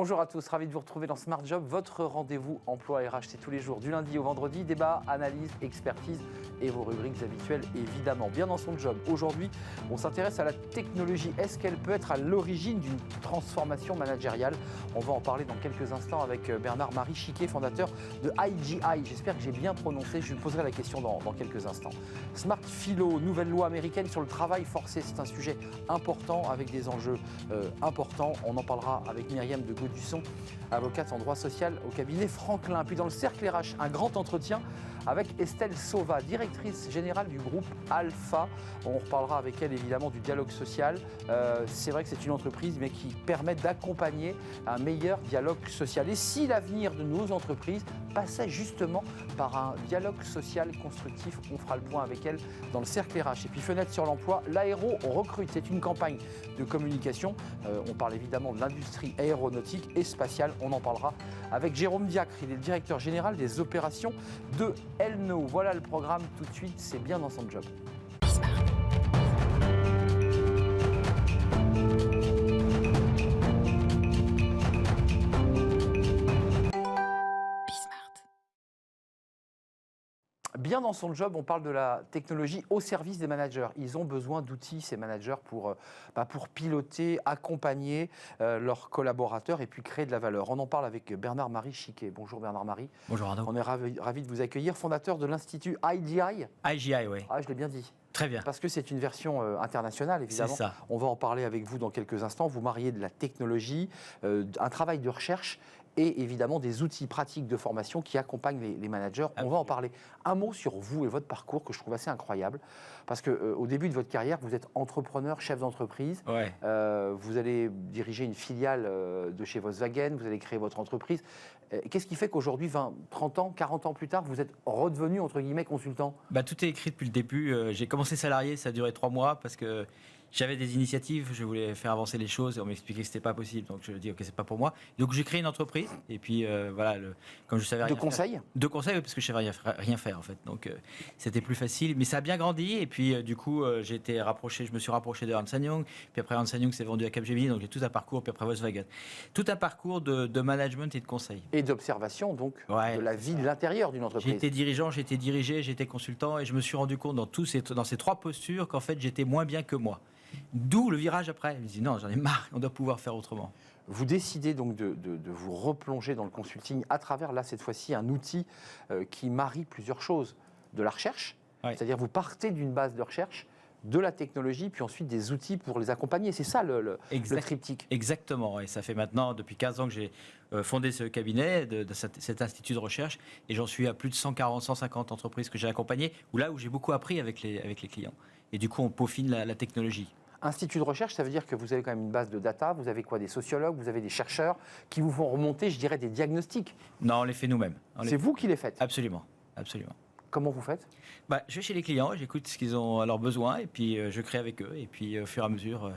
Bonjour à tous, ravi de vous retrouver dans Smart Job, votre rendez-vous emploi RH. C'est tous les jours, du lundi au vendredi, débat, analyse, expertise et vos rubriques habituelles évidemment. Bien dans son job, aujourd'hui, on s'intéresse à la technologie. Est-ce qu'elle peut être à l'origine d'une transformation managériale? On va en parler dans quelques instants avec Bernard-Marie Chiquet, fondateur de IGI. J'espère que j'ai bien prononcé, je lui poserai la question dans quelques instants. Smart Philo, nouvelle loi américaine sur le travail forcé, c'est un sujet important avec des enjeux importants. On en parlera avec Myriam de Gaudusson, avocate en droit social au cabinet Franklin. Puis dans le cercle RH, un grand entretien avec Estelle Sauva, directrice générale du groupe Alpha. On reparlera avec elle évidemment du dialogue social. C'est vrai que c'est une entreprise mais qui permet d'accompagner un meilleur dialogue social. Et si l'avenir de nos entreprises passait justement par un dialogue social constructif, on fera le point avec elle dans le cercle RH. Et puis fenêtre sur l'emploi, l'aéro recrute. C'est une campagne de communication. On parle évidemment de l'industrie aéronautique et spatiale. On en parlera avec Jérôme Diacre. Il est le directeur général des opérations de Elno. Voilà le programme tout de suite. C'est bien dans son job. Bien dans son job, on parle de la technologie au service des managers. Ils ont besoin d'outils, ces managers, pour piloter, accompagner leurs collaborateurs et puis créer de la valeur. On en parle avec Bernard-Marie Chiquet. Bonjour Bernard-Marie. Bonjour Arnaud. On est ravi de vous accueillir, fondateur de l'Institut IGI. IGI, oui. Ah, je l'ai bien dit. Très bien. Parce que c'est une version internationale, évidemment. C'est ça. On va en parler avec vous dans quelques instants. Vous mariez de la technologie, un travail de recherche et évidemment des outils pratiques de formation qui accompagnent les managers. On va en parler. Un mot sur vous et votre parcours que je trouve assez incroyable. Parce qu'au début de votre carrière, vous êtes entrepreneur, chef d'entreprise. Ouais. Vous allez diriger une filiale de chez Volkswagen, vous allez créer votre entreprise. Qu'est-ce qui fait qu'aujourd'hui, 20, 30 ans, 40 ans plus tard, vous êtes redevenu, entre guillemets, consultant? Tout est écrit depuis le début. J'ai commencé salarié, ça a duré 3 mois parce que j'avais des initiatives, je voulais faire avancer les choses et on m'expliquait que c'était pas possible. Donc je dis ok, c'est pas pour moi. Donc j'ai créé une entreprise et puis voilà, comme je savais rien de conseils faire, de conseils parce que je savais rien faire en fait. Donc c'était plus facile, mais ça a bien grandi et puis du coup je me suis rapproché de Ernst & Young. Puis après Ernst & Young s'est vendu à Capgemini, donc j'ai tout un parcours. Puis après Volkswagen, tout un parcours de management et de conseil et d'observation donc de la vie de l'intérieur d'une entreprise. J'étais dirigeant, j'étais dirigé, j'étais consultant et je me suis rendu compte dans ces 3 postures qu'en fait j'étais moins bien que moi. D'où le virage après. Je me dis non, j'en ai marre, on doit pouvoir faire autrement. Vous décidez donc de vous replonger dans le consulting à travers, là, cette fois-ci, un outil qui marie plusieurs choses. De la recherche, c'est-à-dire vous partez d'une base de recherche, de la technologie, puis ensuite des outils pour les accompagner. C'est ça le triptyque. Exactement. Et ça fait maintenant, depuis 15 ans que j'ai fondé ce cabinet, cet institut de recherche, et j'en suis à plus de 140, 150 entreprises que j'ai accompagnées, où j'ai beaucoup appris avec les clients. Et du coup, on peaufine la technologie. Institut de recherche, ça veut dire que vous avez quand même une base de data, vous avez quoi, des sociologues, vous avez des chercheurs qui vous font remonter, je dirais, des diagnostics. Non, on les fait nous-mêmes. C'est vous qui les faites? Absolument, absolument. Comment vous faites? Je vais chez les clients, j'écoute ce qu'ils ont à leurs besoins, et puis je crée avec eux, et puis au fur et à mesure,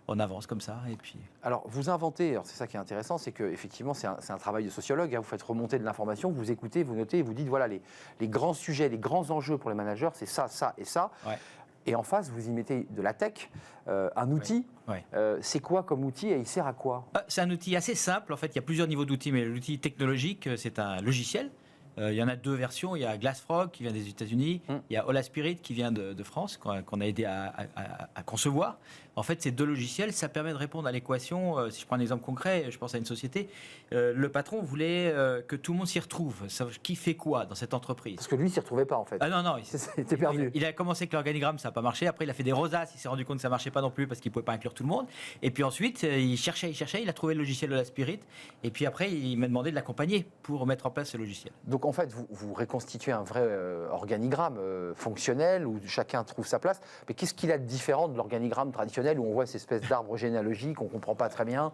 on avance comme ça. Et puis... Alors, vous inventez, c'est ça qui est intéressant, c'est qu'effectivement, c'est un travail de sociologue, vous faites remonter de l'information, vous écoutez, vous notez, et vous dites, voilà, les grands sujets, les grands enjeux pour les managers, c'est ça, ça et ça. Ouais. Et en face, vous y mettez de la tech, un outil. Ouais. C'est quoi comme outil et il sert à quoi? C'est un outil assez simple. En fait, il y a plusieurs niveaux d'outils, mais l'outil technologique, c'est un logiciel. Il y en a 2 versions. Il y a Glassfrog qui vient des États-Unis. Il y a Hola Spirit qui vient de France, qu'on a aidé à concevoir. En fait, ces 2 logiciels, ça permet de répondre à l'équation. Si je prends un exemple concret, je pense à une société. Le patron voulait que tout le monde s'y retrouve. Qui fait quoi dans cette entreprise? Parce que lui, il s'y retrouvait pas en fait. Ah non, il était perdu. Il a commencé avec l'organigramme, ça n'a pas marché. Après, il a fait des rosaces. Il s'est rendu compte que ça marchait pas non plus parce qu'il pouvait pas inclure tout le monde. Et puis ensuite, il cherchait. Il a trouvé le logiciel Hola Spirit. Et puis après, il m'a demandé de l'accompagner pour mettre en place ce logiciel. Donc en fait, vous reconstituez un vrai organigramme fonctionnel où chacun trouve sa place. Mais qu'est-ce qu'il a de différent de l'organigramme traditionnel où on voit cette espèce d'arbre généalogique qu'on ne comprend pas très bien?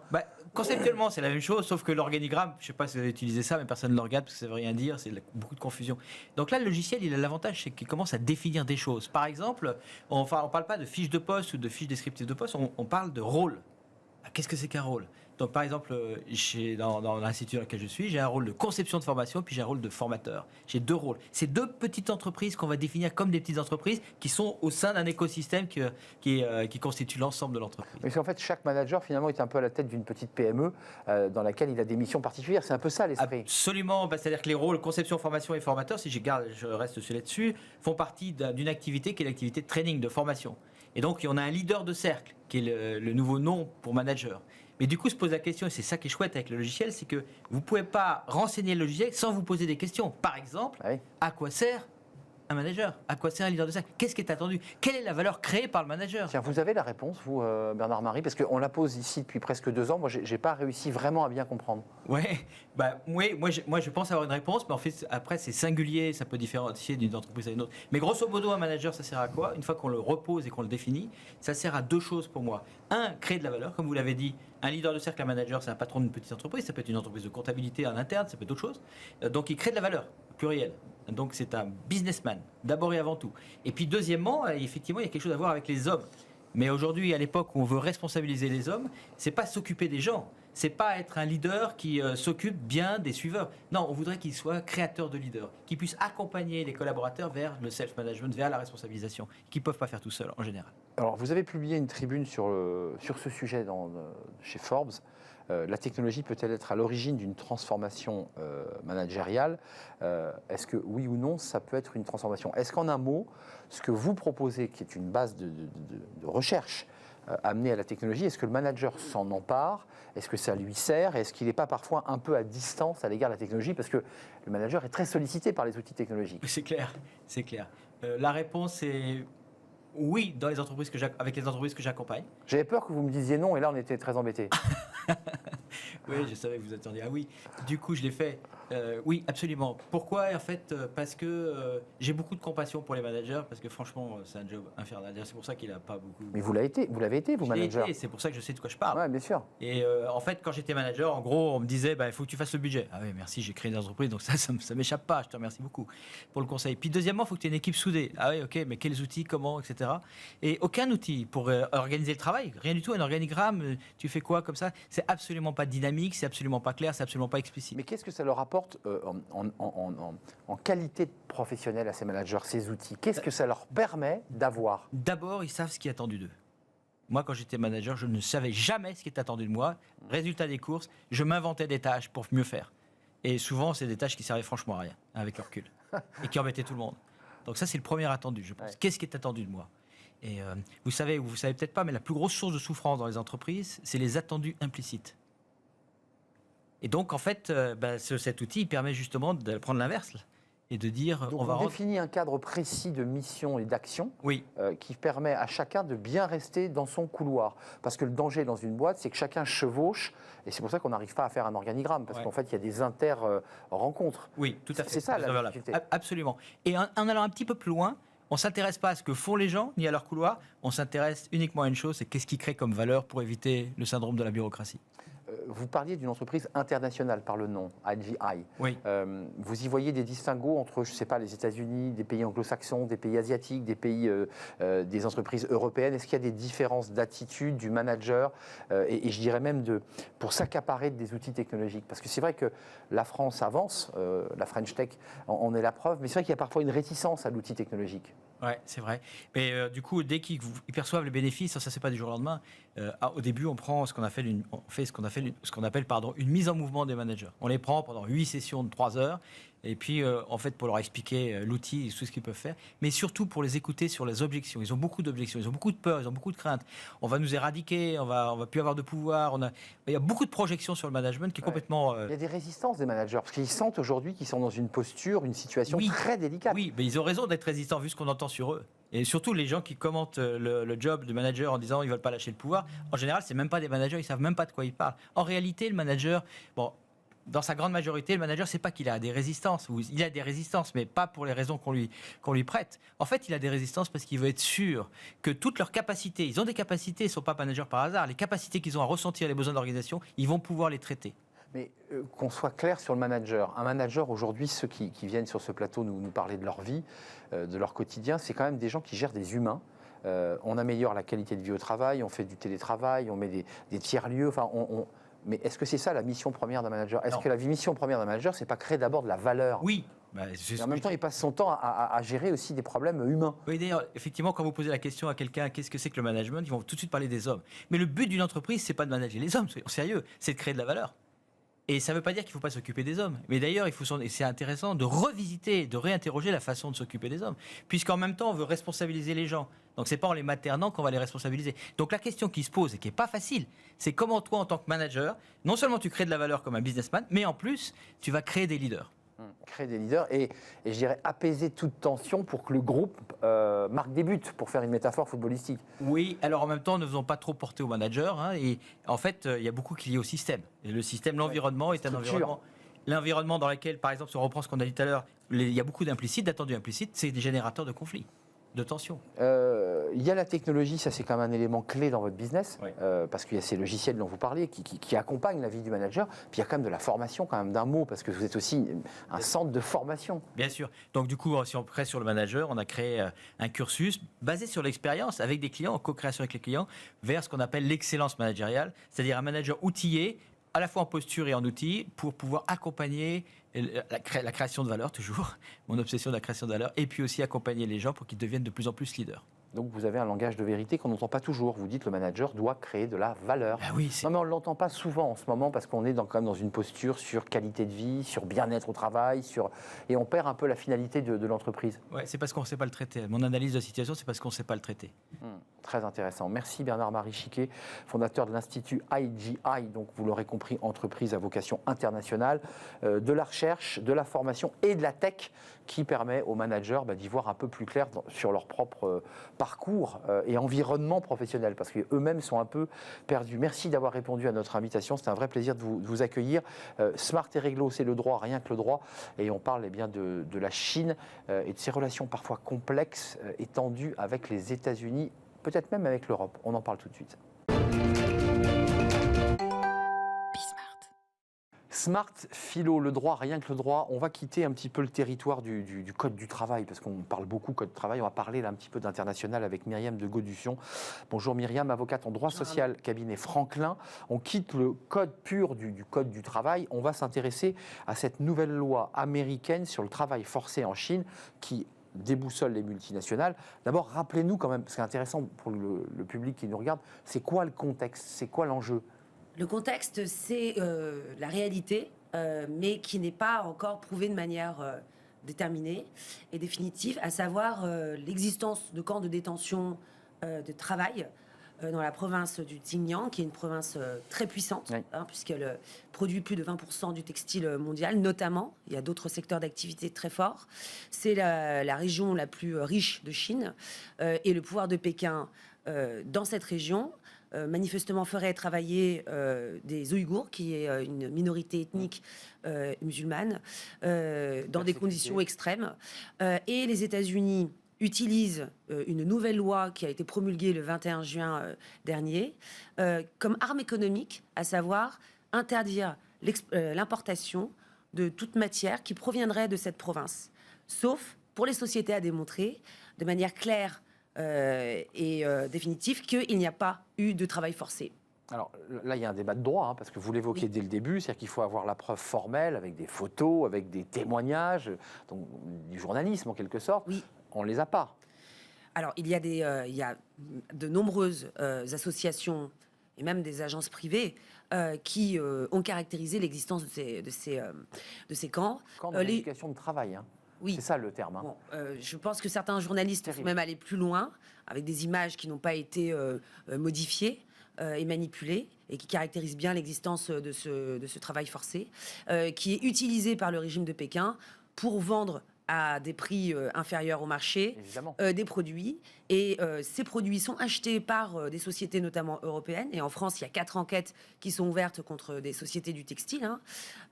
Conceptuellement, c'est la même chose, sauf que l'organigramme, je ne sais pas si vous avez utilisé ça, mais personne ne le regarde parce que ça ne veut rien dire, c'est beaucoup de confusion. Donc là, le logiciel, il a l'avantage, c'est qu'il commence à définir des choses. Par exemple, on ne parle pas de fiche de poste ou de fiche descriptive de poste, on parle de rôle. Qu'est-ce que c'est qu'un rôle? Donc, par exemple, dans l'institut dans lequel je suis, j'ai un rôle de conception de formation, puis j'ai un rôle de formateur. J'ai 2 rôles. C'est 2 petites entreprises qu'on va définir comme des petites entreprises qui sont au sein d'un écosystème qui constitue l'ensemble de l'entreprise. Mais en fait, chaque manager, finalement, est un peu à la tête d'une petite PME dans laquelle il a des missions particulières. C'est un peu ça, l'esprit. Absolument. C'est-à-dire que les rôles conception, formation et formateur, si je reste là-dessus, font partie d'une activité qui est l'activité de training, de formation. Et donc, on a un leader de cercle, qui est le nouveau nom pour manager. Mais du coup, se pose la question, et c'est ça qui est chouette avec le logiciel, c'est que vous ne pouvez pas renseigner le logiciel sans vous poser des questions. Par exemple, à quoi sert un manager? À quoi sert un leader de cercle? Qu'est-ce qui est attendu? Quelle est la valeur créée par le manager? Tiens, vous avez la réponse, vous, Bernard-Marie, parce qu'on la pose ici depuis presque 2 ans. Moi, je n'ai pas réussi vraiment à bien comprendre. Oui, moi je pense avoir une réponse, mais en fait, après, c'est singulier, ça peut différencier d'une entreprise à une autre. Mais grosso modo, un manager, ça sert à quoi? Une fois qu'on le repose et qu'on le définit, ça sert à 2 choses pour moi. Un, créer de la valeur, comme vous l'avez dit. Un leader de cercle, un manager, c'est un patron d'une petite entreprise, ça peut être une entreprise de comptabilité en interne, ça peut être d'autres choses. Donc, il crée de la valeur, pluriel. Donc, c'est un businessman, d'abord et avant tout. Et puis, deuxièmement, effectivement, il y a quelque chose à voir avec les hommes. Mais aujourd'hui, à l'époque où on veut responsabiliser les hommes, c'est pas s'occuper des gens, c'est pas être un leader qui s'occupe bien des suiveurs. Non, on voudrait qu'ils soient créateurs de leaders, qu'ils puissent accompagner les collaborateurs vers le self-management, vers la responsabilisation, qu'ils ne peuvent pas faire tout seuls en général. Alors, vous avez publié une tribune sur ce sujet chez Forbes. La technologie peut-elle être à l'origine d'une transformation managériale? Est-ce que oui ou non, ça peut être une transformation? Est-ce qu'en un mot, ce que vous proposez, qui est une base de recherche amenée à la technologie, est-ce que le manager s'en empare? Est-ce que ça lui sert? Est-ce qu'il n'est pas parfois un peu à distance à l'égard de la technologie? Parce que le manager est très sollicité par les outils technologiques. C'est clair, c'est clair. La réponse est oui, avec les entreprises que j'accompagne. J'avais peur que vous me disiez non, et là on était très embêtés. Oui, je savais que vous attendiez. Ah oui, du coup je l'ai fait. Oui, absolument. Pourquoi? En fait, parce que j'ai beaucoup de compassion pour les managers, parce que franchement, c'est un job infernal. C'est pour ça qu'il n'a pas beaucoup. Mais vous l'avez été, vous manager. C'est pour ça que je sais de quoi je parle. Oui, bien sûr. Et en fait, quand j'étais manager, en gros, on me disait, il faut que tu fasses le budget. Ah oui, merci, j'ai créé une entreprise, donc ça m'échappe pas. Je te remercie beaucoup pour le conseil. Puis deuxièmement, il faut que tu aies une équipe soudée. Ah oui, ok, mais quels outils, comment, etc. Et aucun outil pour organiser le travail, rien du tout. Un organigramme, tu fais quoi comme ça? C'est absolument pas dynamique, c'est absolument pas clair, c'est absolument pas explicite. Mais qu'est-ce que ça leur apporte en qualité professionnelle à ces managers, ces outils? Qu'est-ce que ça leur permet d'avoir? D'abord, ils savent ce qui est attendu d'eux. Moi, quand j'étais manager, je ne savais jamais ce qui était attendu de moi. Résultat des courses, je m'inventais des tâches pour mieux faire. Et souvent, c'est des tâches qui servaient franchement à rien, avec le recul, et qui embêtaient tout le monde. Donc ça, c'est le premier attendu, je pense. Ouais. Qu'est-ce qui est attendu de moi? Et vous savez peut-être pas, mais la plus grosse source de souffrance dans les entreprises, c'est les attendus implicites. Et donc, en fait, cet outil il permet justement de prendre l'inverse et de dire... Donc on définit un cadre précis de mission et d'action qui permet à chacun de bien rester dans son couloir. Parce que le danger dans une boîte, c'est que chacun chevauche, et c'est pour ça qu'on n'arrive pas à faire un organigramme, parce qu'en fait, il y a des inter-rencontres. Oui, tout à fait. C'est ça la difficulté. Absolument. Et en allant un petit peu plus loin, on ne s'intéresse pas à ce que font les gens, ni à leur couloir, on s'intéresse uniquement à une chose, c'est qu'est-ce qui crée comme valeur pour éviter le syndrome de la bureaucratie. Vous parliez d'une entreprise internationale par le nom, IGI. Oui. Vous y voyez des distinguos entre, je ne sais pas, les États-Unis, des pays anglo-saxons, des pays asiatiques, des pays, des entreprises européennes? Est-ce qu'il y a des différences d'attitude du manager et je dirais même pour s'accaparer des outils technologiques? Parce que c'est vrai que la France avance, la French Tech en est la preuve, mais c'est vrai qu'il y a parfois une réticence à l'outil technologique. Oui, c'est vrai. Mais du coup, dès qu'ils perçoivent les bénéfices, ça c'est pas du jour au lendemain. Au début, on prend ce qu'on appelle une mise en mouvement des managers. On les prend pendant 8 sessions de 3 heures. Et puis, en fait, pour leur expliquer l'outil et tout ce qu'ils peuvent faire, mais surtout pour les écouter sur les objections. Ils ont beaucoup d'objections, ils ont beaucoup de peurs, ils ont beaucoup de craintes. On va nous éradiquer, on va plus avoir de pouvoir. Il y a beaucoup de projections sur le management qui est complètement... Il y a des résistances des managers, parce qu'ils sentent aujourd'hui qu'ils sont dans une posture, une situation très délicate. Oui, mais ils ont raison d'être résistants vu ce qu'on entend sur eux. Et surtout, les gens qui commentent le job de manager en disant qu'ils ne veulent pas lâcher le pouvoir, en général, ce n'est même pas des managers, ils ne savent même pas de quoi ils parlent. En réalité, le manager... Dans sa grande majorité, le manager, c'est pas qu'il a des résistances. Il a des résistances, mais pas pour les raisons qu'on lui prête. En fait, il a des résistances parce qu'il veut être sûr que toutes leurs capacités, ils ont des capacités, ils ne sont pas managers par hasard, les capacités qu'ils ont à ressentir les besoins d'organisation, ils vont pouvoir les traiter. Mais qu'on soit clair sur le manager. Un manager, aujourd'hui, ceux qui viennent sur ce plateau nous parler de leur vie, de leur quotidien, c'est quand même des gens qui gèrent des humains. On améliore la qualité de vie au travail, on fait du télétravail, on met des tiers-lieux, enfin, Mais est-ce que c'est ça la mission première d'un manager? Est-ce Non. que la mission première d'un manager, c'est pas créer d'abord de la valeur? Oui. Et en même temps, il passe son temps à gérer aussi des problèmes humains. Oui, d'ailleurs, effectivement, quand vous posez la question à quelqu'un, qu'est-ce que c'est que le management, ils vont tout de suite parler des hommes. Mais le but d'une entreprise, c'est pas de manager les hommes, soyons sérieux, c'est de créer de la valeur. Et ça ne veut pas dire qu'il ne faut pas s'occuper des hommes. Mais d'ailleurs, et c'est intéressant de revisiter, de réinterroger la façon de s'occuper des hommes. Puisqu'en même temps, on veut responsabiliser les gens. Donc, ce n'est pas en les maternant qu'on va les responsabiliser. Donc, la question qui se pose et qui n'est pas facile, c'est comment toi, en tant que manager, non seulement tu crées de la valeur comme un businessman, mais en plus, tu vas créer des leaders. Créer des leaders et je dirais apaiser toute tension pour que le groupe marque des buts, pour faire une métaphore footballistique. Oui, alors en même temps, ne faisons pas trop porter au manager. Et en fait, il y a beaucoup qui est lié au système. Et le système, l'environnement est un environnement. L'environnement dans lequel, par exemple, si on reprend ce qu'on a dit tout à l'heure, il y a beaucoup d'implicites, d'attendus implicites, c'est des générateurs de conflits, de tensions. Il y a la technologie, ça c'est quand même un élément clé dans votre business, Oui. parce qu'il y a ces logiciels dont vous parlez qui accompagnent la vie du manager. Puis il y a quand même de la formation, quand même d'un mot, parce que vous êtes aussi un centre de formation. Bien sûr. Donc du coup, si on reste sur le manager, on a créé un cursus basé sur l'expérience avec des clients, en co-création avec les clients, vers ce qu'on appelle l'excellence managériale, c'est-à-dire un manager outillé, à la fois en posture et en outils, pour pouvoir accompagner la création de valeur, toujours, mon obsession de la création de valeur, et puis aussi accompagner les gens pour qu'ils deviennent de plus en plus leaders. Donc vous avez un langage de vérité qu'on n'entend pas toujours. Vous dites le manager doit créer de la valeur. Ah oui, non mais on ne l'entend pas souvent en ce moment parce qu'on est quand même dans une posture sur qualité de vie, sur bien-être au travail, et on perd un peu la finalité de l'entreprise. Ouais, c'est parce qu'on ne sait pas le traiter. Mon analyse de situation, c'est parce qu'on ne sait pas le traiter. Très intéressant. Merci Bernard-Marie Chiquet, fondateur de l'Institut IGI, donc vous l'aurez compris, entreprise à vocation internationale, de la recherche, de la formation et de la tech qui permet aux managers d'y voir un peu plus clair sur leur propre parcours et environnement professionnel, parce qu'eux-mêmes sont un peu perdus. Merci d'avoir répondu à notre invitation, c'était un vrai plaisir de vous accueillir. Smart et réglo, c'est le droit, rien que le droit, et on parle bien de la Chine et de ses relations parfois complexes et tendues avec les États-Unis, peut-être même avec l'Europe. On en parle tout de suite. Smart, philo, le droit, rien que le droit. On va quitter un petit peu le territoire du code du travail, parce qu'on parle beaucoup code du travail. On va parler là un petit peu d'international avec Myriam de Gaudution. Bonjour Myriam, avocate en droit social, cabinet Franklin. On quitte le code pur du code du travail. On va s'intéresser à cette nouvelle loi américaine sur le travail forcé en Chine qui déboussole les multinationales. D'abord, rappelez-nous quand même, c'est intéressant pour le public qui nous regarde, c'est quoi le contexte, c'est quoi l'enjeu? Le contexte, c'est la réalité, mais qui n'est pas encore prouvée de manière déterminée et définitive, à savoir l'existence de camps de détention de travail dans la province du Xinjiang, qui est une province très puissante, oui, puisqu'elle produit plus de 20% du textile mondial, notamment. Il y a d'autres secteurs d'activité très forts. C'est la région la plus riche de Chine, et le pouvoir de Pékin dans cette région manifestement ferait travailler des Ouïghours, qui est une minorité ethnique musulmane, dans des conditions extrêmes. Et les États-Unis utilisent une nouvelle loi qui a été promulguée le 21 juin dernier comme arme économique, à savoir interdire l'importation de toute matière qui proviendrait de cette province, sauf pour les sociétés à démontrer de manière claire et définitive qu'il n'y a pas eu de travail forcé. Alors là, il y a un débat de droit, parce que vous l'évoquiez dès le début, c'est-à-dire qu'il faut avoir la preuve formelle, avec des photos, avec des témoignages, donc du journalisme en quelque sorte. Oui. On ne les a pas. Alors, il y a de nombreuses associations et même des agences privées qui ont caractérisé l'existence de ces camps. Camp d'éducation de travail, oui. C'est ça le terme. Bon, je pense que certains journalistes vont même aller plus loin, avec des images qui n'ont pas été modifiées et manipulées, et qui caractérisent bien l'existence de ce travail forcé, qui est utilisé par le régime de Pékin pour vendre à des prix inférieurs au marché des produits. Et ces produits sont achetés par des sociétés notamment européennes. Et en France, il y a 4 enquêtes qui sont ouvertes contre des sociétés du textile.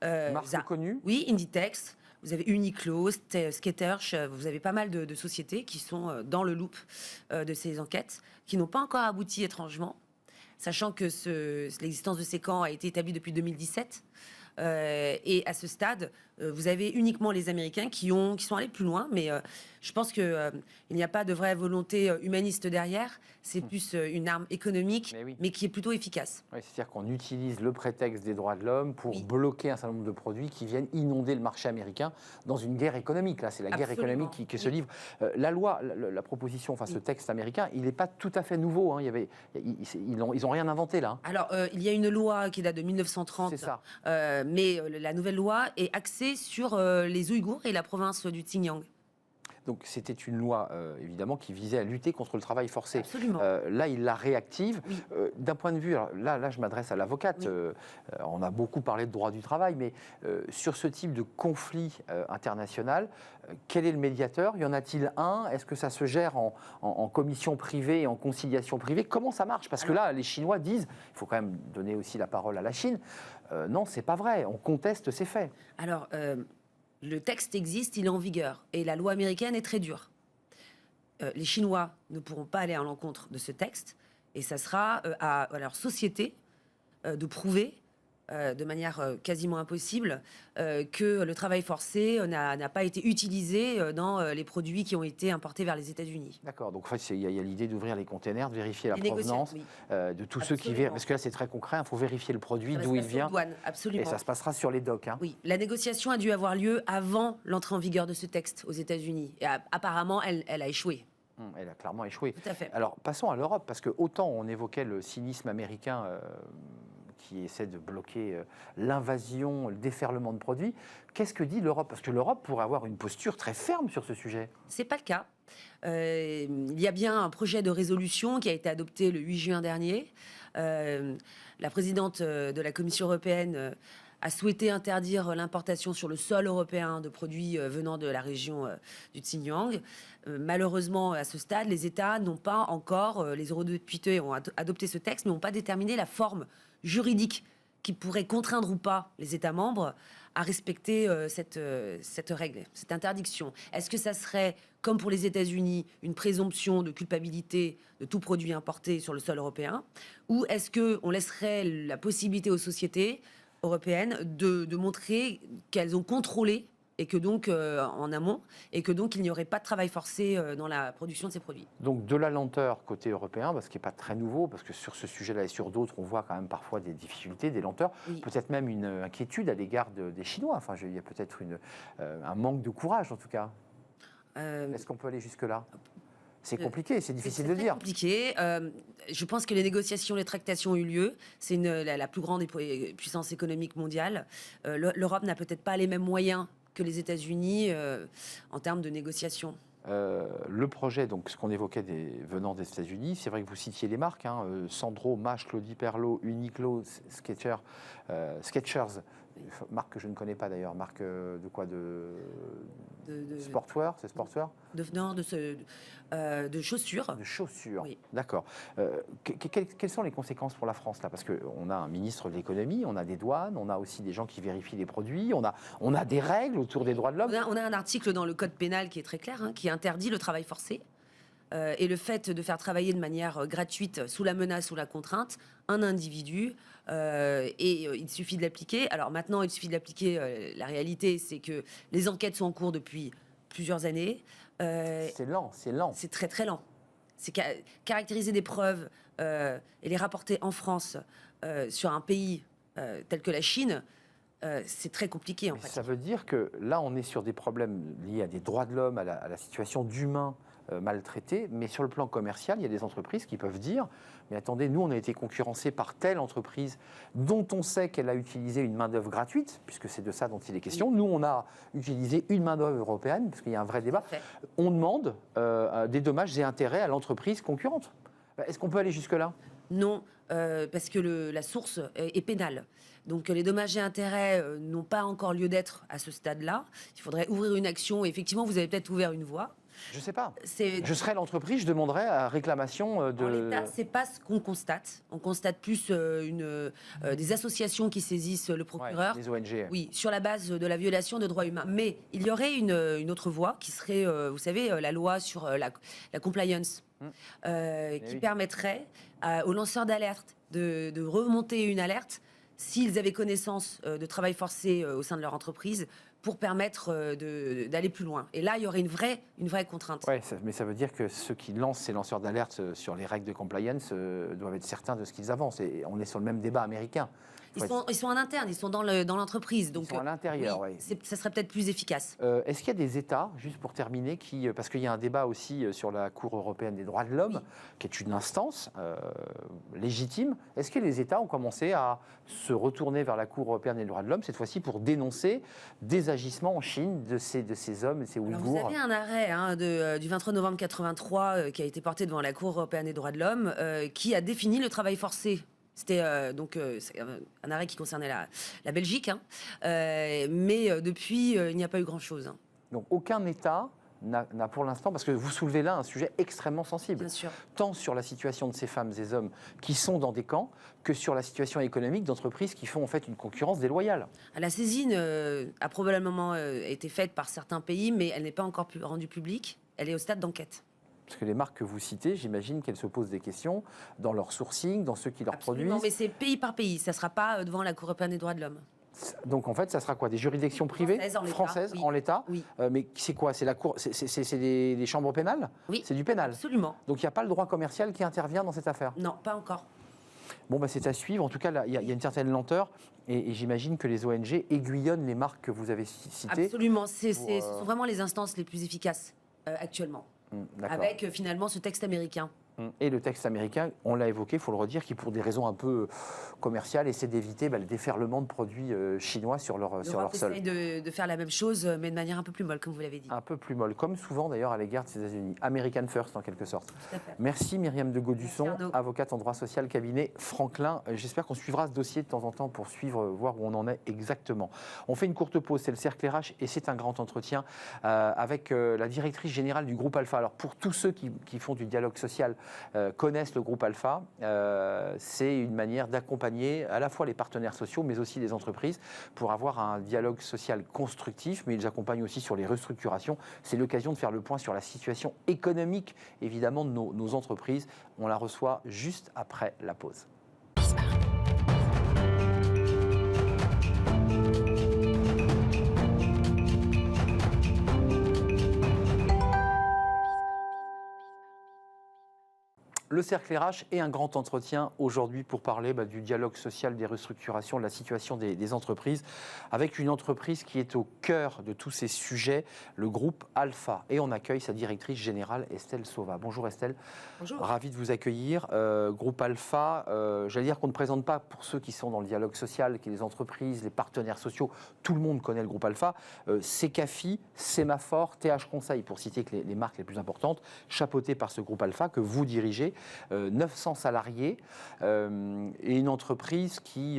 Marque connue ? Oui, Inditex. Vous avez Uniqlo, Skechers, vous avez pas mal de sociétés qui sont dans le loop de ces enquêtes, qui n'ont pas encore abouti étrangement, sachant que l'existence de ces camps a été établie depuis 2017. Et à ce stade, Vous avez uniquement les Américains qui sont allés plus loin, mais je pense qu'il n'y a pas de vraie volonté humaniste derrière. C'est plus une arme économique, mais qui est plutôt efficace. Oui, c'est-à-dire qu'on utilise le prétexte des droits de l'homme pour Oui. bloquer un certain nombre de produits qui viennent inonder le marché américain dans une guerre économique. Là, c'est la guerre Absolument. économique qui se livre. La loi, la proposition, enfin ce texte américain, il n'est pas tout à fait nouveau. Hein. Ils n'ont rien inventé là. Hein. Alors, il y a une loi qui date de 1930, C'est ça. mais la nouvelle loi est axée sur les Ouïghours et la province du Xinjiang. Donc c'était une loi, évidemment, qui visait à lutter contre le travail forcé. Absolument. Là, il la réactive. Oui. D'un point de vue, alors là, je m'adresse à l'avocate. Oui. On a beaucoup parlé de droit du travail, mais sur ce type de conflit international, quel est le médiateur? Y en a-t-il un? Est-ce que ça se gère en commission privée et en conciliation privée? Comment ça marche? Parce que là, les Chinois disent, il faut quand même donner aussi la parole à la Chine, non, c'est pas vrai, on conteste ces faits. Alors, le texte existe, il est en vigueur, et la loi américaine est très dure. Les Chinois ne pourront pas aller à l'encontre de ce texte, et ça sera à leur société de prouver de manière quasiment impossible que le travail forcé n'a pas été utilisé dans les produits qui ont été importés vers les États-Unis. D'accord, donc en fait, il y a l'idée d'ouvrir les containers, de vérifier la Les provenance oui. de tous ceux qui viennent. Parce que là, c'est très concret, il faut vérifier le produit, d'où il vient. Douane, absolument. Et ça se passera sur les docks. Hein. Oui, la négociation a dû avoir lieu avant l'entrée en vigueur de ce texte aux États-Unis. Et apparemment, elle a échoué. Elle a clairement échoué. Tout à fait. Alors, passons à l'Europe, parce que autant on évoquait le cynisme américain qui essaie de bloquer l'invasion, le déferlement de produits, qu'est-ce que dit l'Europe? Parce que l'Europe pourrait avoir une posture très ferme sur ce sujet. C'est pas le cas. Il y a bien un projet de résolution qui a été adopté le 8 juin dernier. La présidente de la Commission européenne a souhaité interdire l'importation sur le sol européen de produits venant de la région du Xinjiang. Malheureusement, à ce stade, les États n'ont pas encore, les eurodéputés ont adopté ce texte, mais n'ont pas déterminé la forme juridique qui pourrait contraindre ou pas les États membres à respecter cette règle, cette interdiction. Est-ce que ça serait, comme pour les États-Unis, une présomption de culpabilité de tout produit importé sur le sol européen? Ou est-ce qu'on laisserait la possibilité aux sociétés européennes de montrer qu'elles ont contrôlé et que donc en amont, et que donc il n'y aurait pas de travail forcé dans la production de ces produits. Donc de la lenteur côté européen, ce qui n'est pas très nouveau, parce que sur ce sujet-là et sur d'autres, on voit quand même parfois des difficultés, des lenteurs, Oui. peut-être même une inquiétude à l'égard des Chinois. Enfin, il y a peut-être un manque de courage en tout cas. Est-ce qu'on peut aller jusque-là? C'est compliqué, c'est difficile de dire. C'est compliqué. Je pense que les négociations, les tractations ont eu lieu. C'est la plus grande puissance économique mondiale. L'Europe n'a peut-être pas les mêmes moyens que les États-Unis en termes de négociation. Le projet, donc ce qu'on évoquait venant des États-Unis, c'est vrai que vous citiez les marques, hein, Sandro, Mache, Claudie Perlot, Uniqlo, Skechers, marque que je ne connais pas d'ailleurs, marque de quoi, de sportswear, c'est sportswear? De chaussures. De chaussures, Oui. d'accord. Quelles sont les conséquences pour la France là? Parce qu'on a un ministre de l'économie, on a des douanes, on a aussi des gens qui vérifient les produits, on a des règles autour des droits de l'homme. On a un article dans le code pénal qui est très clair, hein, qui interdit le travail forcé. Et le fait de faire travailler de manière gratuite, sous la menace ou la contrainte, un individu, il suffit de l'appliquer. Alors maintenant, il suffit de l'appliquer. La réalité, c'est que les enquêtes sont en cours depuis plusieurs années. C'est lent, c'est lent. C'est très très lent. C'est caractériser des preuves et les rapporter en France sur un pays tel que la Chine. C'est très compliqué en fait. Ça veut dire que là, on est sur des problèmes liés à des droits de l'homme, à la situation d'humains maltraités, mais sur le plan commercial, il y a des entreprises qui peuvent dire mais attendez, nous, on a été concurrencés par telle entreprise dont on sait qu'elle a utilisé une main-d'œuvre gratuite, puisque c'est de ça dont il est question. Nous, on a utilisé une main-d'œuvre européenne, parce qu'il y a un vrai débat. On demande des dommages et intérêts à l'entreprise concurrente. Est-ce qu'on peut aller jusque-là? Non, parce que la source est pénale. Donc les dommages et intérêts n'ont pas encore lieu d'être à ce stade-là. Il faudrait ouvrir une action. Effectivement, vous avez peut-être ouvert une voie. Je ne sais pas. Je serais l'entreprise, je demanderais à réclamation de... En l'état, ce n'est pas ce qu'on constate. On constate plus des associations qui saisissent le procureur. Ouais, des ONG. Oui, sur la base de la violation de droits humains. Mais il y aurait une autre voie qui serait, vous savez, la loi sur la compliance, qui permettrait aux lanceurs d'alerte de remonter une alerte s'ils avaient connaissance de travail forcé au sein de leur entreprise pour permettre d'aller plus loin. Et là, il y aurait une vraie contrainte. Ouais, mais ça veut dire que ceux qui lancent ces lanceurs d'alerte sur les règles de compliance doivent être certains de ce qu'ils avancent. Et on est sur le même débat américain. Ils sont en interne, ils sont dans l'entreprise. Ils sont à l'intérieur, oui. Ça serait peut-être plus efficace. Est-ce qu'il y a des États, juste pour terminer, parce qu'il y a un débat aussi sur la Cour européenne des droits de l'homme, qui est une instance légitime, est-ce que les États ont commencé à se retourner vers la Cour européenne des droits de l'homme, cette fois-ci pour dénoncer des agissements en Chine de ces hommes et ces Ouïghours? Vous avez un arrêt du 23 novembre 83 qui a été porté devant la Cour européenne des droits de l'homme qui a défini le travail forcé. C'était c'est un arrêt qui concernait la Belgique, mais depuis, il n'y a pas eu grand-chose. Donc aucun État n'a pour l'instant, parce que vous soulevez là un sujet extrêmement sensible, Bien sûr. Tant sur la situation de ces femmes et hommes qui sont dans des camps, que sur la situation économique d'entreprises qui font en fait une concurrence déloyale. La saisine a probablement été faite par certains pays, mais elle n'est pas encore rendue publique. Elle est au stade d'enquête. Parce que les marques que vous citez, j'imagine qu'elles se posent des questions dans leur sourcing, dans ceux qui leur Absolument, produisent. mais c'est pays par pays. Ça ne sera pas devant la Cour européenne des droits de l'homme. Donc en fait, ça sera quoi? Des juridictions privées françaises en l'état? Oui. Mais c'est quoi? C'est la cour? C'est des chambres pénales? Oui. C'est du pénal? Absolument. Donc il n'y a pas le droit commercial qui intervient dans cette affaire? Non, pas encore. Bon, c'est à suivre. En tout cas, il y a une certaine lenteur. Et j'imagine que les ONG aiguillonnent les marques que vous avez citées. Absolument. Ce sont vraiment les instances les plus efficaces actuellement. Avec finalement ce texte américain. Et le texte américain, on l'a évoqué, il faut le redire, qui pour des raisons un peu commerciales essaie d'éviter le déferlement de produits chinois sur leur sol. Essaye de faire la même chose, mais de manière un peu plus molle, comme vous l'avez dit. Un peu plus molle, comme souvent d'ailleurs à l'égard des États-Unis. American First en quelque sorte. Merci Myriam de Gaudusson, avocate en droit social, cabinet Franklin. J'espère qu'on suivra ce dossier de temps en temps pour voir où on en est exactement. On fait une courte pause, c'est le Cercle RH et c'est un grand entretien avec la directrice générale du groupe Alpha. Alors pour tous ceux qui font du dialogue social, connaissent le groupe Alpha, c'est une manière d'accompagner à la fois les partenaires sociaux mais aussi les entreprises pour avoir un dialogue social constructif, mais ils accompagnent aussi sur les restructurations. C'est l'occasion de faire le point sur la situation économique évidemment de nos entreprises. On la reçoit juste après la pause. Le Cercle RH et un grand entretien aujourd'hui pour parler du dialogue social, des restructurations, de la situation des entreprises, avec une entreprise qui est au cœur de tous ces sujets, le groupe Alpha. Et on accueille sa directrice générale, Estelle Sauva. Bonjour Estelle. Bonjour. Ravi de vous accueillir. Groupe Alpha, j'allais dire qu'on ne présente pas pour ceux qui sont dans le dialogue social, qui est les entreprises, les partenaires sociaux, tout le monde connaît le groupe Alpha. Secafi, Sémaphore, TH Conseil, pour citer que les marques les plus importantes, chapeautées par ce groupe Alpha que vous dirigez. 900 salariés et une entreprise qui,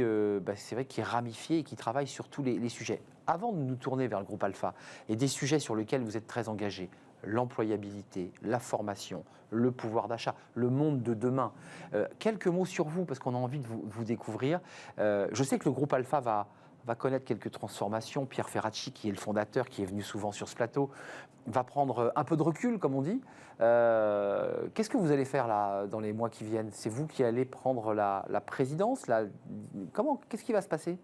c'est vrai, qui est ramifiée et qui travaille sur tous les sujets. Avant de nous tourner vers le groupe Alpha et des sujets sur lesquels vous êtes très engagés, l'employabilité, la formation, le pouvoir d'achat, le monde de demain, quelques mots sur vous parce qu'on a envie de vous découvrir. Je sais que le groupe Alpha va connaître quelques transformations. Pierre Ferracci, qui est le fondateur, qui est venu souvent sur ce plateau, va prendre un peu de recul, comme on dit. Qu'est-ce que vous allez faire là, dans les mois qui viennent? C'est vous qui allez prendre la présidence qu'est-ce qui va se passer?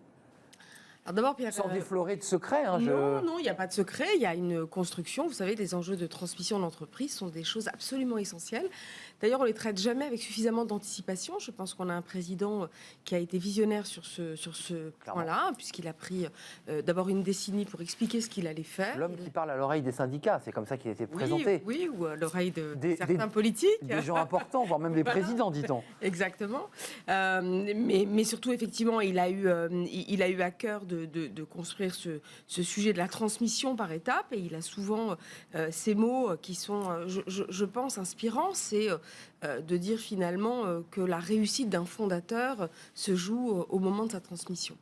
Alors d'abord, Pierre, sans déflorer de secret. Non, il n'y a pas de secret. Il y a une construction. Vous savez, les enjeux de transmission d'entreprise sont des choses absolument essentielles. D'ailleurs, on ne les traite jamais avec suffisamment d'anticipation. Je pense qu'on a un président qui a été visionnaire sur ce point-là, puisqu'il a pris d'abord une décennie pour expliquer ce qu'il allait faire. L'homme qui parle à l'oreille des syndicats, c'est comme ça qu'il a été présenté. Oui, ou à l'oreille de certains politiques. Des gens importants, voire même des présidents, dit-on. Exactement. Mais surtout, effectivement, il a eu à cœur de construire ce sujet de la transmission par étapes, et il a souvent ces mots qui sont, je pense, inspirants. C'est de dire finalement que la réussite d'un fondateur se joue au moment de sa transmission.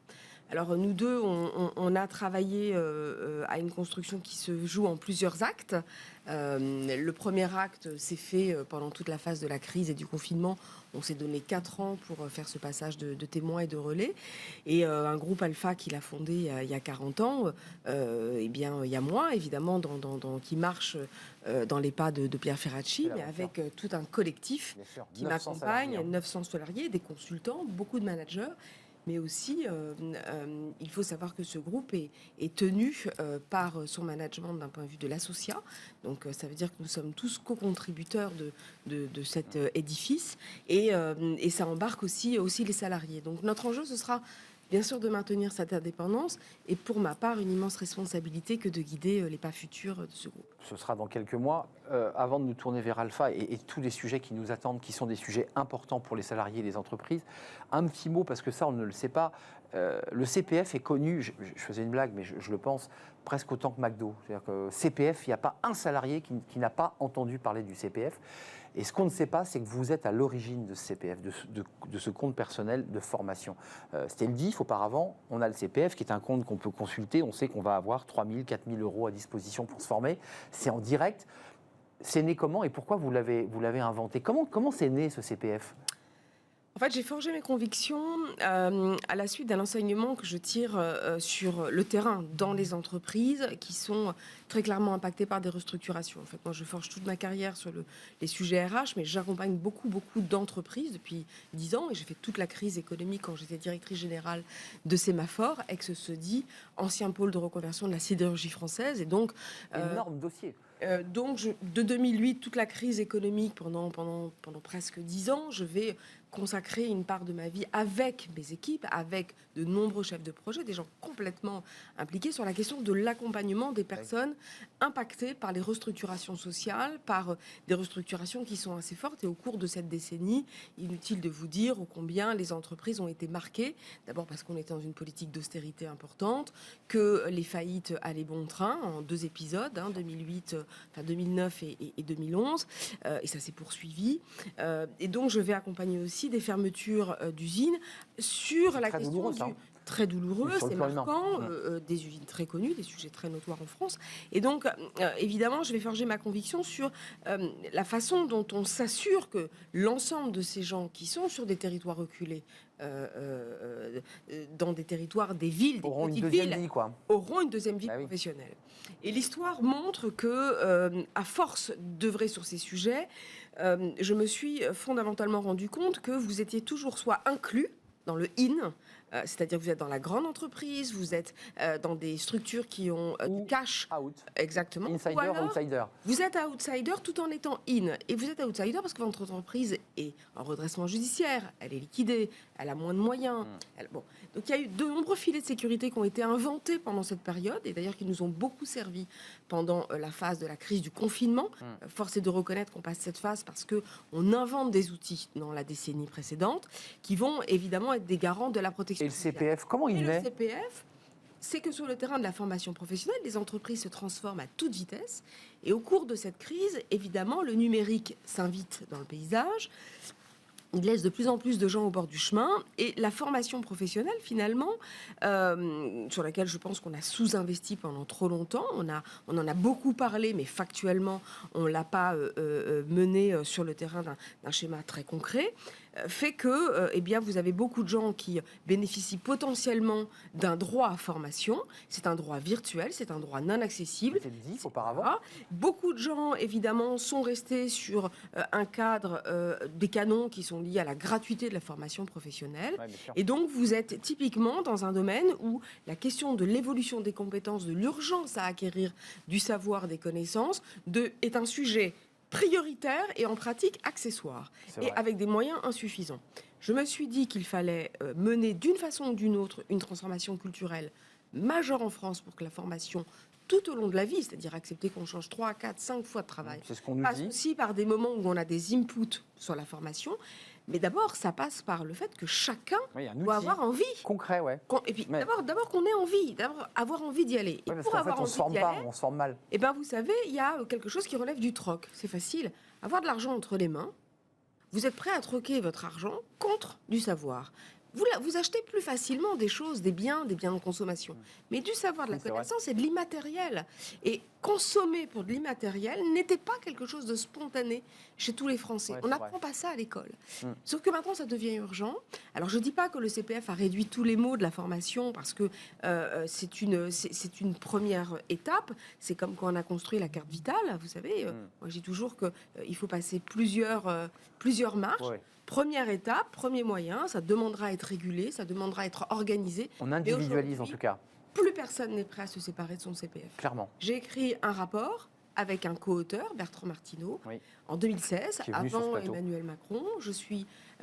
Alors nous deux, on a travaillé à une construction qui se joue en plusieurs actes. Le premier acte s'est fait pendant toute la phase de la crise et du confinement. On s'est donné 4 ans pour faire ce passage de témoins et de relais. Et un groupe Alpha qu'il a fondé il y a 40 ans, il y a moi, évidemment, qui marche dans les pas de Pierre Ferracci, mais avec tout un collectif qui m'accompagne, 900 salariés, des consultants, beaucoup de managers, mais aussi, il faut savoir que ce groupe est tenu par son management d'un point de vue de l'associat. Donc, ça veut dire que nous sommes tous co-contributeurs de cet édifice, et ça embarque aussi les salariés. Donc, notre enjeu, ce sera bien sûr de maintenir cette indépendance, et pour ma part, une immense responsabilité que de guider les pas futurs de ce groupe. Ce sera dans quelques mois. Avant de nous tourner vers Alpha et tous les sujets qui nous attendent, qui sont des sujets importants pour les salariés et les entreprises, un petit mot, parce que ça, on ne le sait pas. Le CPF est connu, je faisais une blague, mais je le pense, presque autant que McDo. C'est-à-dire que CPF, il n'y a pas un salarié qui n'a pas entendu parler du CPF. Et ce qu'on ne sait pas, c'est que vous êtes à l'origine de ce CPF, de ce compte personnel de formation. C'était le DIF auparavant, on a le CPF qui est un compte qu'on peut consulter, on sait qu'on va avoir 3 000, 4 000 euros à disposition pour se former. C'est en direct. C'est né comment et pourquoi vous l'avez inventé? Comment c'est né ce CPF? En fait, j'ai forgé mes convictions à la suite d'un enseignement que je tire sur le terrain dans les entreprises qui sont très clairement impactées par des restructurations. En fait, moi, je forge toute ma carrière sur les sujets RH, mais j'accompagne beaucoup d'entreprises depuis 10 ans, et j'ai fait toute la crise économique quand j'étais directrice générale de Sémaphore, ex-SEDI, ancien pôle de reconversion de la sidérurgie française, et donc énorme dossier. De 2008, toute la crise économique pendant presque 10 ans, je vais consacrer une part de ma vie avec mes équipes, avec de nombreux chefs de projet, des gens complètement impliqués sur la question de l'accompagnement des personnes impactées par les restructurations sociales, par des restructurations qui sont assez fortes. Et au cours de cette décennie, inutile de vous dire ô combien les entreprises ont été marquées. D'abord parce qu'on était dans une politique d'austérité importante, que les faillites allaient bon train en 2 épisodes, 2009 et 2011, et ça s'est poursuivi. Et donc je vais accompagner aussi des fermetures d'usines sur la question du... Très douloureux, c'est marquant, des usines très connues, des sujets très notoires en France. Et donc, évidemment, je vais forger ma conviction sur la façon dont on s'assure que l'ensemble de ces gens qui sont sur des territoires reculés, dans des territoires, des villes, des petites villes, auront une deuxième vie professionnelle. Et l'histoire montre que, à force d'œuvrer sur ces sujets, je me suis fondamentalement rendu compte que vous étiez toujours soit inclus dans le IN, c'est-à-dire que vous êtes dans la grande entreprise, vous êtes dans des structures qui ont du cash. Out. Exactement. Insider, outsider. Vous êtes outsider tout en étant in. Et vous êtes outsider parce que votre entreprise est en redressement judiciaire, elle est liquidée, elle a moins de moyens. Donc il y a eu de nombreux filets de sécurité qui ont été inventés pendant cette période, et d'ailleurs qui nous ont beaucoup servi pendant la phase de la crise du confinement. Force est de reconnaître qu'on passe cette phase parce qu'on invente des outils dans la décennie précédente qui vont évidemment être des garants de la protection. Et le CPF, comment il naît? Le CPF, c'est que sur le terrain de la formation professionnelle, les entreprises se transforment à toute vitesse. Et au cours de cette crise, évidemment, le numérique s'invite dans le paysage. Il laisse de plus en plus de gens au bord du chemin. Et la formation professionnelle, finalement, sur laquelle je pense qu'on a sous-investi pendant trop longtemps, on en a beaucoup parlé, mais factuellement, on ne l'a pas mené sur le terrain d'un schéma très concret, fait que eh bien, vous avez beaucoup de gens qui bénéficient potentiellement d'un droit à formation. C'est un droit virtuel, c'est un droit non accessible. C'était le DIF auparavant. Beaucoup de gens, évidemment, sont restés sur un cadre, des canons qui sont liés à la gratuité de la formation professionnelle. Ouais, et donc, vous êtes typiquement dans un domaine où la question de l'évolution des compétences, de l'urgence à acquérir du savoir, des connaissances, est un sujet prioritaire et en pratique accessoire, et avec des moyens insuffisants. Je me suis dit qu'il fallait mener d'une façon ou d'une autre une transformation culturelle majeure en France pour que la formation tout au long de la vie, c'est-à-dire accepter qu'on change 3, 4, 5 fois de travail, c'est ce qu'on nous passe dit. aussi par des moments où on a des inputs sur la formation. Mais d'abord, ça passe par le fait que chacun doit avoir envie. Concret, ouais. Et puis d'abord qu'on ait envie, d'abord avoir envie d'y aller. Et pour avoir envie d'y aller, on se forme mal. Et ben vous savez, il y a quelque chose qui relève du troc. C'est facile. Avoir de l'argent entre les mains, vous êtes prêt à troquer votre argent contre du savoir. Vous achetez plus facilement des choses, des biens de consommation. Mais du savoir, de la connaissance et de l'immatériel. Et consommer pour de l'immatériel n'était pas quelque chose de spontané chez tous les Français. On n'apprend pas ça à l'école. Sauf que maintenant, ça devient urgent. Alors, je ne dis pas que le CPF a réduit tous les maux de la formation parce que c'est une première étape. C'est comme quand on a construit la carte vitale. Vous savez, moi, je dis toujours qu'il faut passer plusieurs marches. Première étape, premier moyen, ça demandera à être régulé, ça demandera à être organisé. On individualise en tout cas. Plus personne n'est prêt à se séparer de son CPF. Clairement. J'ai écrit un rapport avec un co-auteur, Bertrand Martineau, Oui. en 2016, Qui est venu sur ce avant plateau. Emmanuel Macron.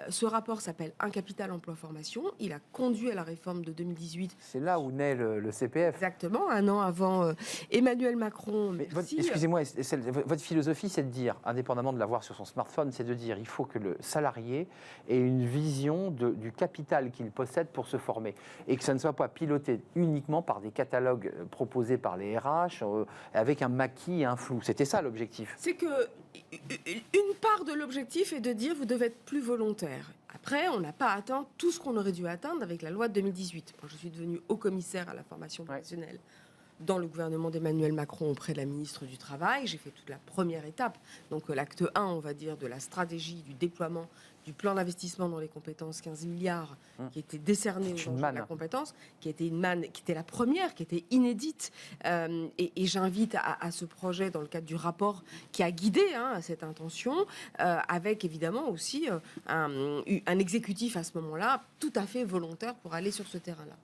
Ce rapport s'appelle Un capital emploi-formation. Il a conduit à la réforme de 2018. C'est là où naît le CPF. Exactement, un an avant Emmanuel Macron. Mais Merci. excusez-moi, votre philosophie, c'est de dire, indépendamment de l'avoir sur son smartphone, c'est de dire il faut que le salarié ait une vision du capital qu'il possède pour se former et que ça ne soit pas piloté uniquement par des catalogues proposés par les RH avec un maquis et un flou. C'était ça l'objectif. C'est que une part de l'objectif est de dire vous devez être plus volontaire. Après, on n'a pas atteint tout ce qu'on aurait dû atteindre avec la loi de 2018. Moi, je suis devenue haut-commissaire à la formation professionnelle dans le gouvernement d'Emmanuel Macron auprès de la ministre du Travail. J'ai fait toute la première étape, donc l'acte 1, on va dire, de la stratégie du déploiement du plan d'investissement dans les compétences, 15 milliards, qui était décerné aux gens de la compétence, qui était une manne, qui était la première, qui était inédite. Et j'invite à ce projet, dans le cadre du rapport qui a guidé cette intention, avec évidemment aussi un exécutif à ce moment-là tout à fait volontaire pour aller sur ce terrain-là.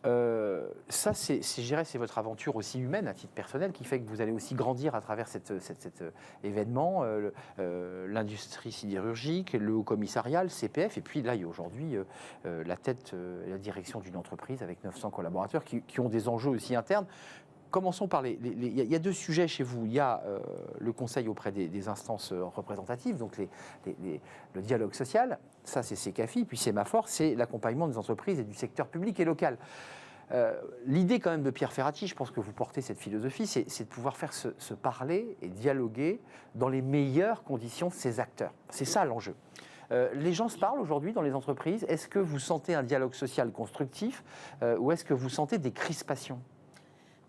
Ça, je dirais, c'est votre aventure aussi humaine, à titre personnel, qui fait que vous allez aussi grandir à travers cet événement, l'industrie sidérurgique, le haut commissariat, le CPF, et puis là, il y a aujourd'hui la tête, la direction d'une entreprise avec 900 collaborateurs qui ont des enjeux aussi internes. Commençons par il y a deux sujets chez vous. Il y a le conseil auprès des instances représentatives, donc le dialogue social, ça c'est CECAFI, puis Sémaphore, c'est l'accompagnement des entreprises et du secteur public et local. L'idée quand même de Pierre Ferracci, je pense que vous portez cette philosophie, c'est de pouvoir faire se parler et dialoguer dans les meilleures conditions de ces acteurs. C'est ça l'enjeu. Les gens se parlent aujourd'hui dans les entreprises. Est-ce que vous sentez un dialogue social constructif ou est-ce que vous sentez des crispations ?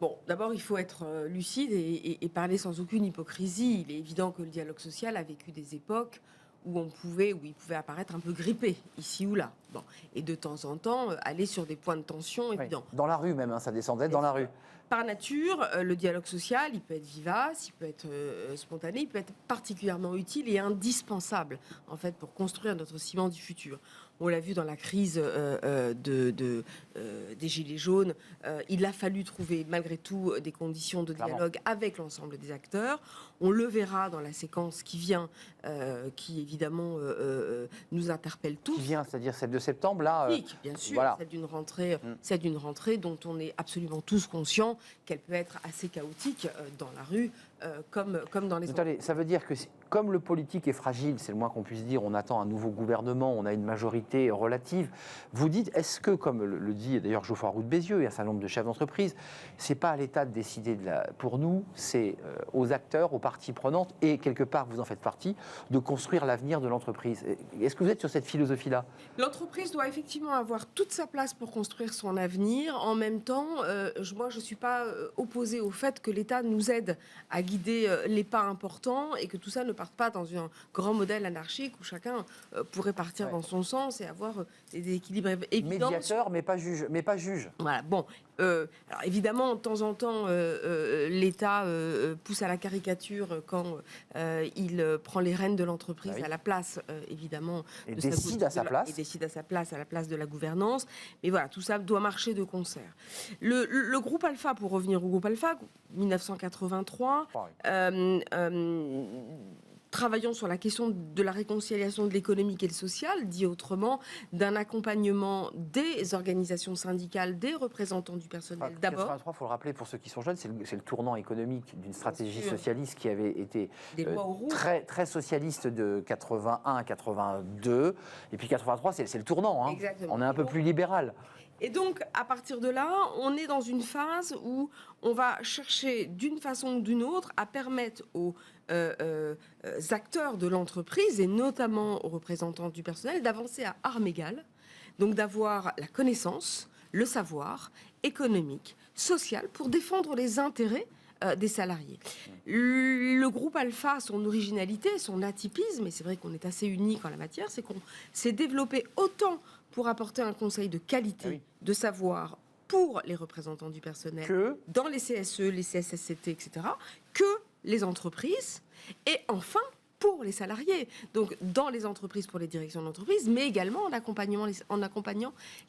Bon, d'abord, il faut être lucide et parler sans aucune hypocrisie. Il est évident que le dialogue social a vécu des époques où il pouvait apparaître un peu grippé, ici ou là. Bon. Et de temps en temps, aller sur des points de tension évidents. Dans la rue même, ça descendait dans la rue. Par nature, le dialogue social, il peut être vivace, il peut être spontané, il peut être particulièrement utile et indispensable, en fait, pour construire notre ciment du futur. On l'a vu dans la crise des Gilets jaunes. Il a fallu trouver, malgré tout, des conditions de dialogue avec l'ensemble des acteurs. On le verra dans la séquence qui vient, qui évidemment nous interpelle tous. Qui vient, c'est-à-dire celle de septembre, là. Bien sûr, voilà. celle d'une rentrée dont on est absolument tous conscients qu'elle peut être assez chaotique dans la rue, comme dans les... Attendez, ça veut dire que comme le politique est fragile, c'est le moins qu'on puisse dire, on attend un nouveau gouvernement, on a une majorité relative. Vous dites, est-ce que, comme le dit d'ailleurs Geoffroy Roux de Bézieux et un certain nombre de chefs d'entreprise, c'est pas à l'État de décider pour nous, c'est aux acteurs, aux parties prenantes, et quelque part, vous en faites partie, de construire l'avenir de l'entreprise. Est-ce que vous êtes sur cette philosophie-là ? L'entreprise doit effectivement avoir toute sa place pour construire son avenir. En même temps, moi, je ne suis pas opposée au fait que l'État nous aide à guider les pas importants et que tout ça ne parte pas dans un grand modèle anarchique où chacun pourrait partir dans son sens et avoir des équilibres évidents. Médiateur, mais pas juge. Voilà, bon. Alors évidemment, de temps en temps, l'État pousse à la caricature quand il prend les rênes de l'entreprise à la place, évidemment, et décide à sa place. Et décide à sa place, à la place de la gouvernance. Mais voilà, tout ça doit marcher de concert. Le groupe Alpha, pour revenir au groupe Alpha, 1983. Travaillons sur la question de la réconciliation de l'économique et le social, dit autrement, d'un accompagnement des organisations syndicales, des représentants du personnel d'abord. 1983, il faut le rappeler pour ceux qui sont jeunes, c'est le tournant économique d'une stratégie socialiste qui avait été très, très socialiste de 81 à 82. Et puis 83, c'est le tournant. On est un peu plus libéral. Et donc, à partir de là, on est dans une phase où on va chercher, d'une façon ou d'une autre, à permettre aux acteurs de l'entreprise, et notamment aux représentants du personnel, d'avancer à armes égales, donc d'avoir la connaissance, le savoir économique, social, pour défendre les intérêts des salariés. Le groupe Alpha, son originalité, son atypisme, et c'est vrai qu'on est assez unique en la matière, c'est qu'on s'est développé autant pour apporter un conseil de qualité, de savoir pour les représentants du personnel, dans les CSE, les CSSCT, etc., que les entreprises, et enfin pour les salariés, donc dans les entreprises pour les directions d'entreprise, mais également en accompagnant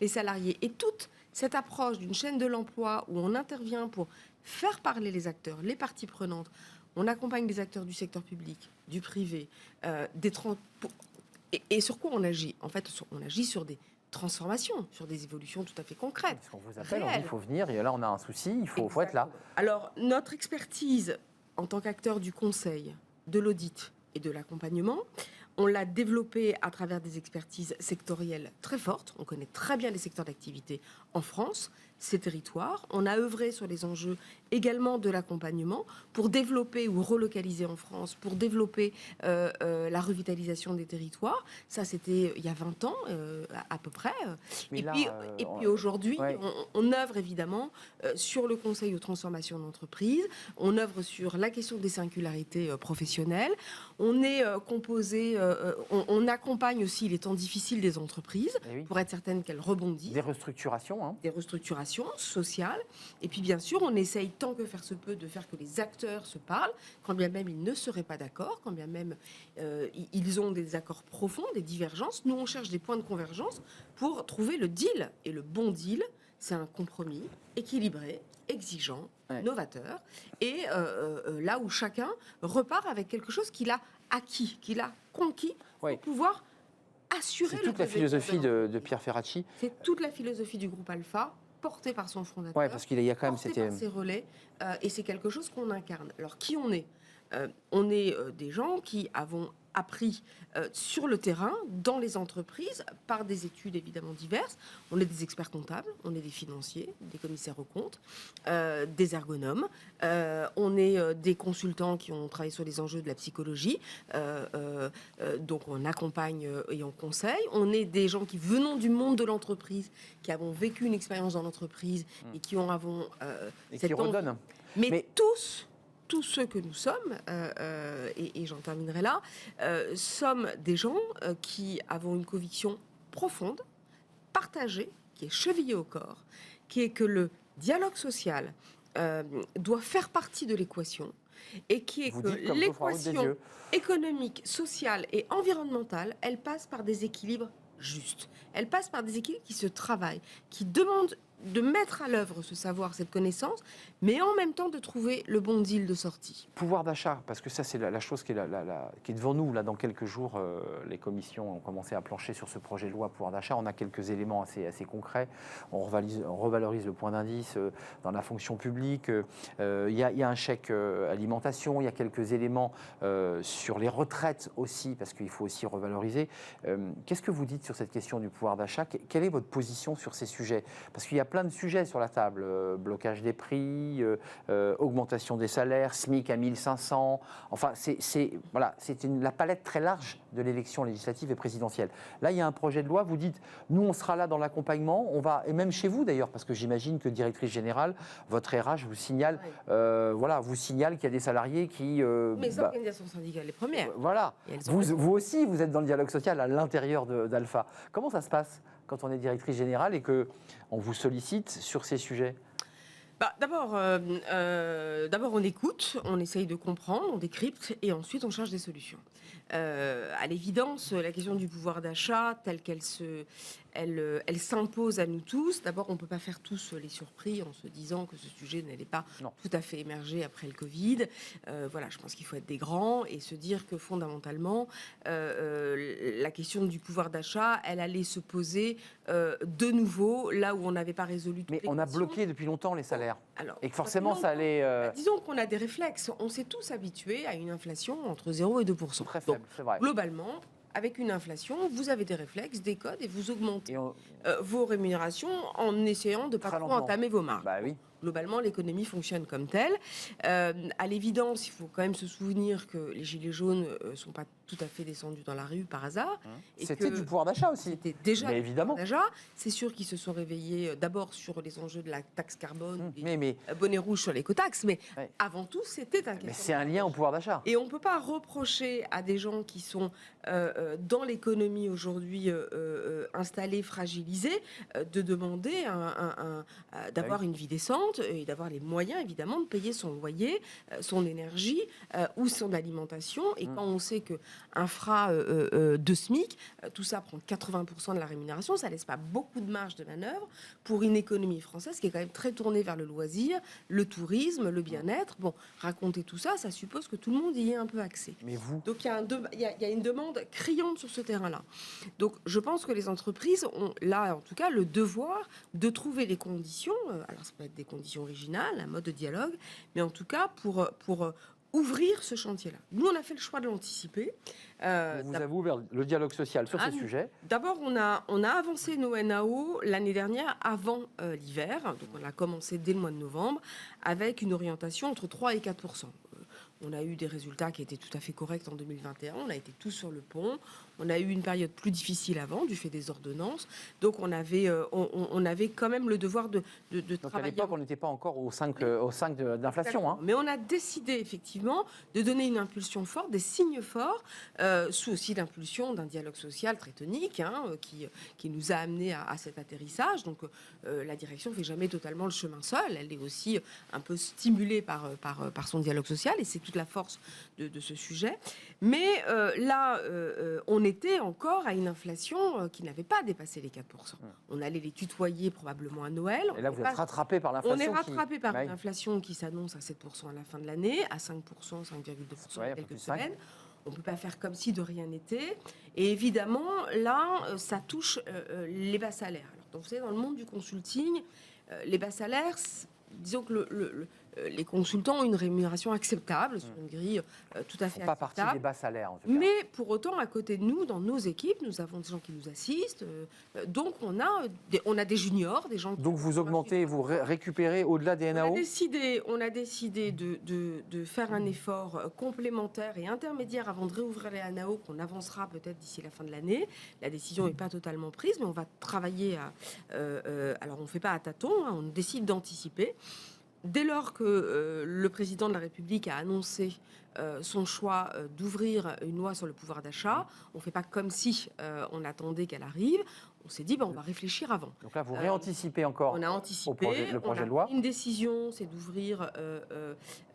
les salariés. Et toute cette approche d'une chaîne de l'emploi où on intervient pour faire parler les acteurs, les parties prenantes, on accompagne les acteurs du secteur public, du privé, et sur quoi on agit? En fait, on agit sur des transformations, sur des évolutions tout à fait concrètes. Parce qu'on vous appelle, on dit il faut venir, et là on a un souci, il faut être là. Alors, notre expertise en tant qu'acteur du conseil, de l'audit et de l'accompagnement, on l'a développée à travers des expertises sectorielles très fortes. On connaît très bien les secteurs d'activité en France, ces territoires. On a œuvré sur les enjeux également de l'accompagnement pour développer ou relocaliser en France, pour développer la revitalisation des territoires. Ça, c'était il y a 20 ans à peu près. Et puis aujourd'hui, ouais. on œuvre évidemment sur le conseil aux transformations d'entreprise. On œuvre sur la question des singularités professionnelles. On est composé, on accompagne aussi les temps difficiles des entreprises pour être certaine qu'elles rebondissent. Des restructurations. Hein. Des restructurations sociales. Et puis bien sûr, on essaye tant que faire se peut de faire que les acteurs se parlent, quand bien même ils ne seraient pas d'accord, quand bien même ils ont des accords profonds, des divergences. Nous, on cherche des points de convergence pour trouver le deal. Et le bon deal, c'est un compromis équilibré, exigeant, novateur, et là où chacun repart avec quelque chose qu'il a acquis, qu'il a conquis, pour pouvoir assurer. C'est toute la philosophie de Pierre Ferracci. C'est toute la philosophie du groupe Alpha, portée par son fondateur. Oui, parce qu'il y a quand même par ses relais, et c'est quelque chose qu'on incarne. Alors, qui on est? On est des gens qui avons appris sur le terrain, dans les entreprises, par des études évidemment diverses. On est des experts comptables, on est des financiers, des commissaires aux comptes, des ergonomes, on est des consultants qui ont travaillé sur les enjeux de la psychologie, donc on accompagne et on conseille. On est des gens qui venons du monde de l'entreprise, qui avons vécu une expérience dans l'entreprise et qui avons et qui redonnent. Mais tous ceux que nous sommes, et j'en terminerai là, sommes des gens qui avons une conviction profonde, partagée, qui est chevillée au corps, qui est que le dialogue social doit faire partie de l'équation, et qui est que l'équation économique, sociale et environnementale, elle passe par des équilibres justes. Elle passe par des équilibres qui se travaillent, qui demandent de mettre à l'œuvre ce savoir, cette connaissance, mais en même temps de trouver le bon deal de sortie. Pouvoir d'achat, parce que ça c'est la chose qui est devant nous. Là, dans quelques jours, les commissions ont commencé à plancher sur ce projet de loi pouvoir d'achat. On a quelques éléments assez concrets. On revalorise le point d'indice dans la fonction publique. Il y a un chèque alimentation. Il y a quelques éléments sur les retraites aussi, parce qu'il faut aussi revaloriser. Qu'est-ce que vous dites sur cette question du pouvoir d'achat? Quelle est votre position sur ces sujets? Parce qu'il y a plein de sujets sur la table, blocage des prix, augmentation des salaires, SMIC à 1500, enfin c'est la palette très large de l'élection législative et présidentielle. Là, il y a un projet de loi, vous dites, nous on sera là dans l'accompagnement, on va, et même chez vous d'ailleurs, parce que j'imagine que directrice générale, votre RH vous signale, vous signale qu'il y a des salariés qui... Mais les organisations syndicales, les premières. Voilà, vous aussi, vous êtes dans le dialogue social à l'intérieur d'Alpha. Comment ça se passe quand on est directrice générale et qu'on vous sollicite sur ces sujets? D'abord, on écoute, on essaye de comprendre, on décrypte et ensuite on cherche des solutions. À l'évidence, la question du pouvoir d'achat, telle qu'elle elle s'impose à nous tous. D'abord, on ne peut pas faire tous les surpris en se disant que ce sujet n'allait pas tout à fait émerger après le Covid. Je pense qu'il faut être des grands et se dire que fondamentalement, la question du pouvoir d'achat, elle allait se poser de nouveau là où on n'avait pas résolu toutes les questions. Mais on a bloqué depuis longtemps les salaires. Et que forcément, ça allait... Disons qu'on a des réflexes. On s'est tous habitués à une inflation entre 0 et 2%. Très faible, c'est vrai. Globalement, avec une inflation, vous avez des réflexes, des codes, et vous augmentez vos rémunérations en essayant de ne pas trop entamer vos marges. Bah oui. Globalement, l'économie fonctionne comme telle. À l'évidence, il faut quand même se souvenir que les gilets jaunes ne sont pas tout à fait descendu dans la rue par hasard. Et C'était que du pouvoir d'achat aussi. C'était déjà Mais évidemment. déjà. C'est sûr qu'ils se sont réveillés d'abord sur les enjeux de la taxe carbone, des Mais bonnets rouges sur l'écotaxe, mais Ouais. avant tout, c'était un Mais c'est un lien au pouvoir d'achat. et on ne peut pas reprocher à des gens qui sont dans l'économie aujourd'hui installés, fragilisés, de demander d'avoir une vie décente et d'avoir les moyens, évidemment, de payer son loyer, son énergie ou son alimentation. Et quand on sait qu'un FRA de SMIC, tout ça prend 80% de la rémunération, ça ne laisse pas beaucoup de marge de manœuvre pour une économie française qui est quand même très tournée vers le loisir, le tourisme, le bien-être. Bon, raconter tout ça, ça suppose que tout le monde y ait un peu accès. Mais vous, Donc il y a une demande criante sur ce terrain-là. Donc je pense que les entreprises ont là, en tout cas, le devoir de trouver les conditions. Alors ça peut être des conditions originales, un mode de dialogue, mais en tout cas pour ouvrir ce chantier-là. Nous, on a fait le choix de l'anticiper. vous avez ouvert le dialogue social sur ces sujets. D'abord, on a avancé nos NAO l'année dernière avant l'hiver. Donc on a commencé dès le mois de novembre avec une orientation entre 3 et 4%. On a eu des résultats qui étaient tout à fait corrects en 2021. On a été tous sur le pont. On a eu une période plus difficile avant, du fait des ordonnances. Donc, on avait quand même le devoir de Donc travailler. à l'époque, on n'était pas encore au 5 d'inflation. Hein. Mais on a décidé, effectivement, de donner une impulsion forte, des signes forts, sous aussi l'impulsion d'un dialogue social très tonique, qui nous a amenés à cet atterrissage. Donc, la direction ne fait jamais totalement le chemin seule. Elle est aussi un peu stimulée par son dialogue social. Et c'est toute la force de ce sujet. Mais là, on était encore à une inflation qui n'avait pas dépassé les 4%. On allait les tutoyer probablement à Noël. Et là, vous êtes rattrapé par l'inflation. On est rattrapé par Ouais. une inflation qui s'annonce à 7% à la fin de l'année, à 5%, 5,2% Ouais, dans quelques 5. semaines. On ne peut pas faire comme si de rien n'était. Et évidemment, là, ça touche les bas salaires. Alors, donc, vous savez, dans le monde du consulting, les bas salaires, disons que les consultants ont une rémunération acceptable, sur une grille tout à fait Pas partie acceptable. des bas salaires, en tout cas. Mais pour autant, à côté de nous, dans nos équipes, nous avons des gens qui nous assistent. Donc, on a des juniors, des gens qui... Donc vous augmentez, vous récupérez au-delà des NAO. On a décidé de faire un effort complémentaire et intermédiaire avant de réouvrir les NAO, qu'on avancera peut-être d'ici la fin de l'année. La décision n'est pas totalement prise, mais on va travailler alors, on ne fait pas à tâtons, on décide d'anticiper. Dès lors que le président de la République a annoncé son choix d'ouvrir une loi sur le pouvoir d'achat, on ne fait pas comme si on attendait qu'elle arrive. On s'est dit, on va réfléchir avant. Donc là, vous réanticipez encore. On a anticipé. le projet on a de loi. pris une décision, c'est d'ouvrir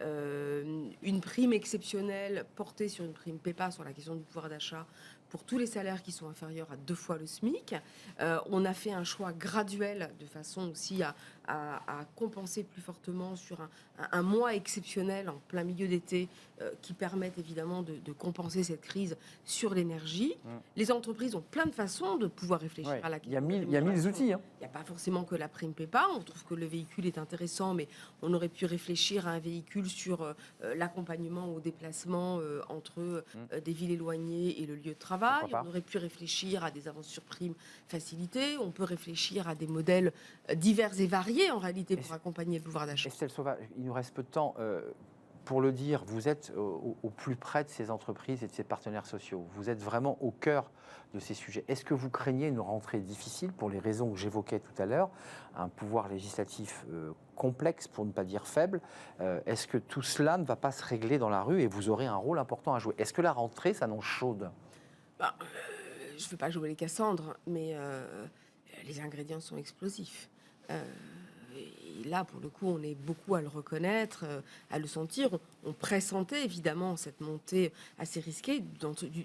une prime exceptionnelle portée sur une prime PEPA sur la question du pouvoir d'achat pour tous les salaires qui sont inférieurs à 2 fois le SMIC. On a fait un choix graduel de façon aussi à compenser plus fortement sur un mois exceptionnel en plein milieu d'été qui permettent évidemment de compenser cette crise sur l'énergie. Les entreprises ont plein de façons de pouvoir réfléchir à la question. Il y a 1000 outils. Hein. Il n'y a pas forcément que la prime PEPA. On trouve que le véhicule est intéressant, mais on aurait pu réfléchir à un véhicule sur l'accompagnement au déplacement entre des villes éloignées et le lieu de travail. On aurait pu réfléchir à des avances sur prime facilitées. On peut réfléchir à des modèles divers et variés, en réalité, pour accompagner le pouvoir d'achat. Estelle Sauvage, il nous reste peu de temps. Pour le dire, vous êtes au plus près de ces entreprises et de ces partenaires sociaux. Vous êtes vraiment au cœur de ces sujets. Est-ce que vous craignez une rentrée difficile pour les raisons que j'évoquais tout à l'heure, un pouvoir législatif complexe, pour ne pas dire faible? Est-ce que tout cela ne va pas se régler dans la rue et vous aurez un rôle important à jouer? Est-ce que la rentrée s'annonce chaude? Je ne veux pas jouer les Cassandres, mais les ingrédients sont explosifs. Et là, pour le coup, on est beaucoup à le reconnaître, à le sentir. On pressentait évidemment cette montée assez risquée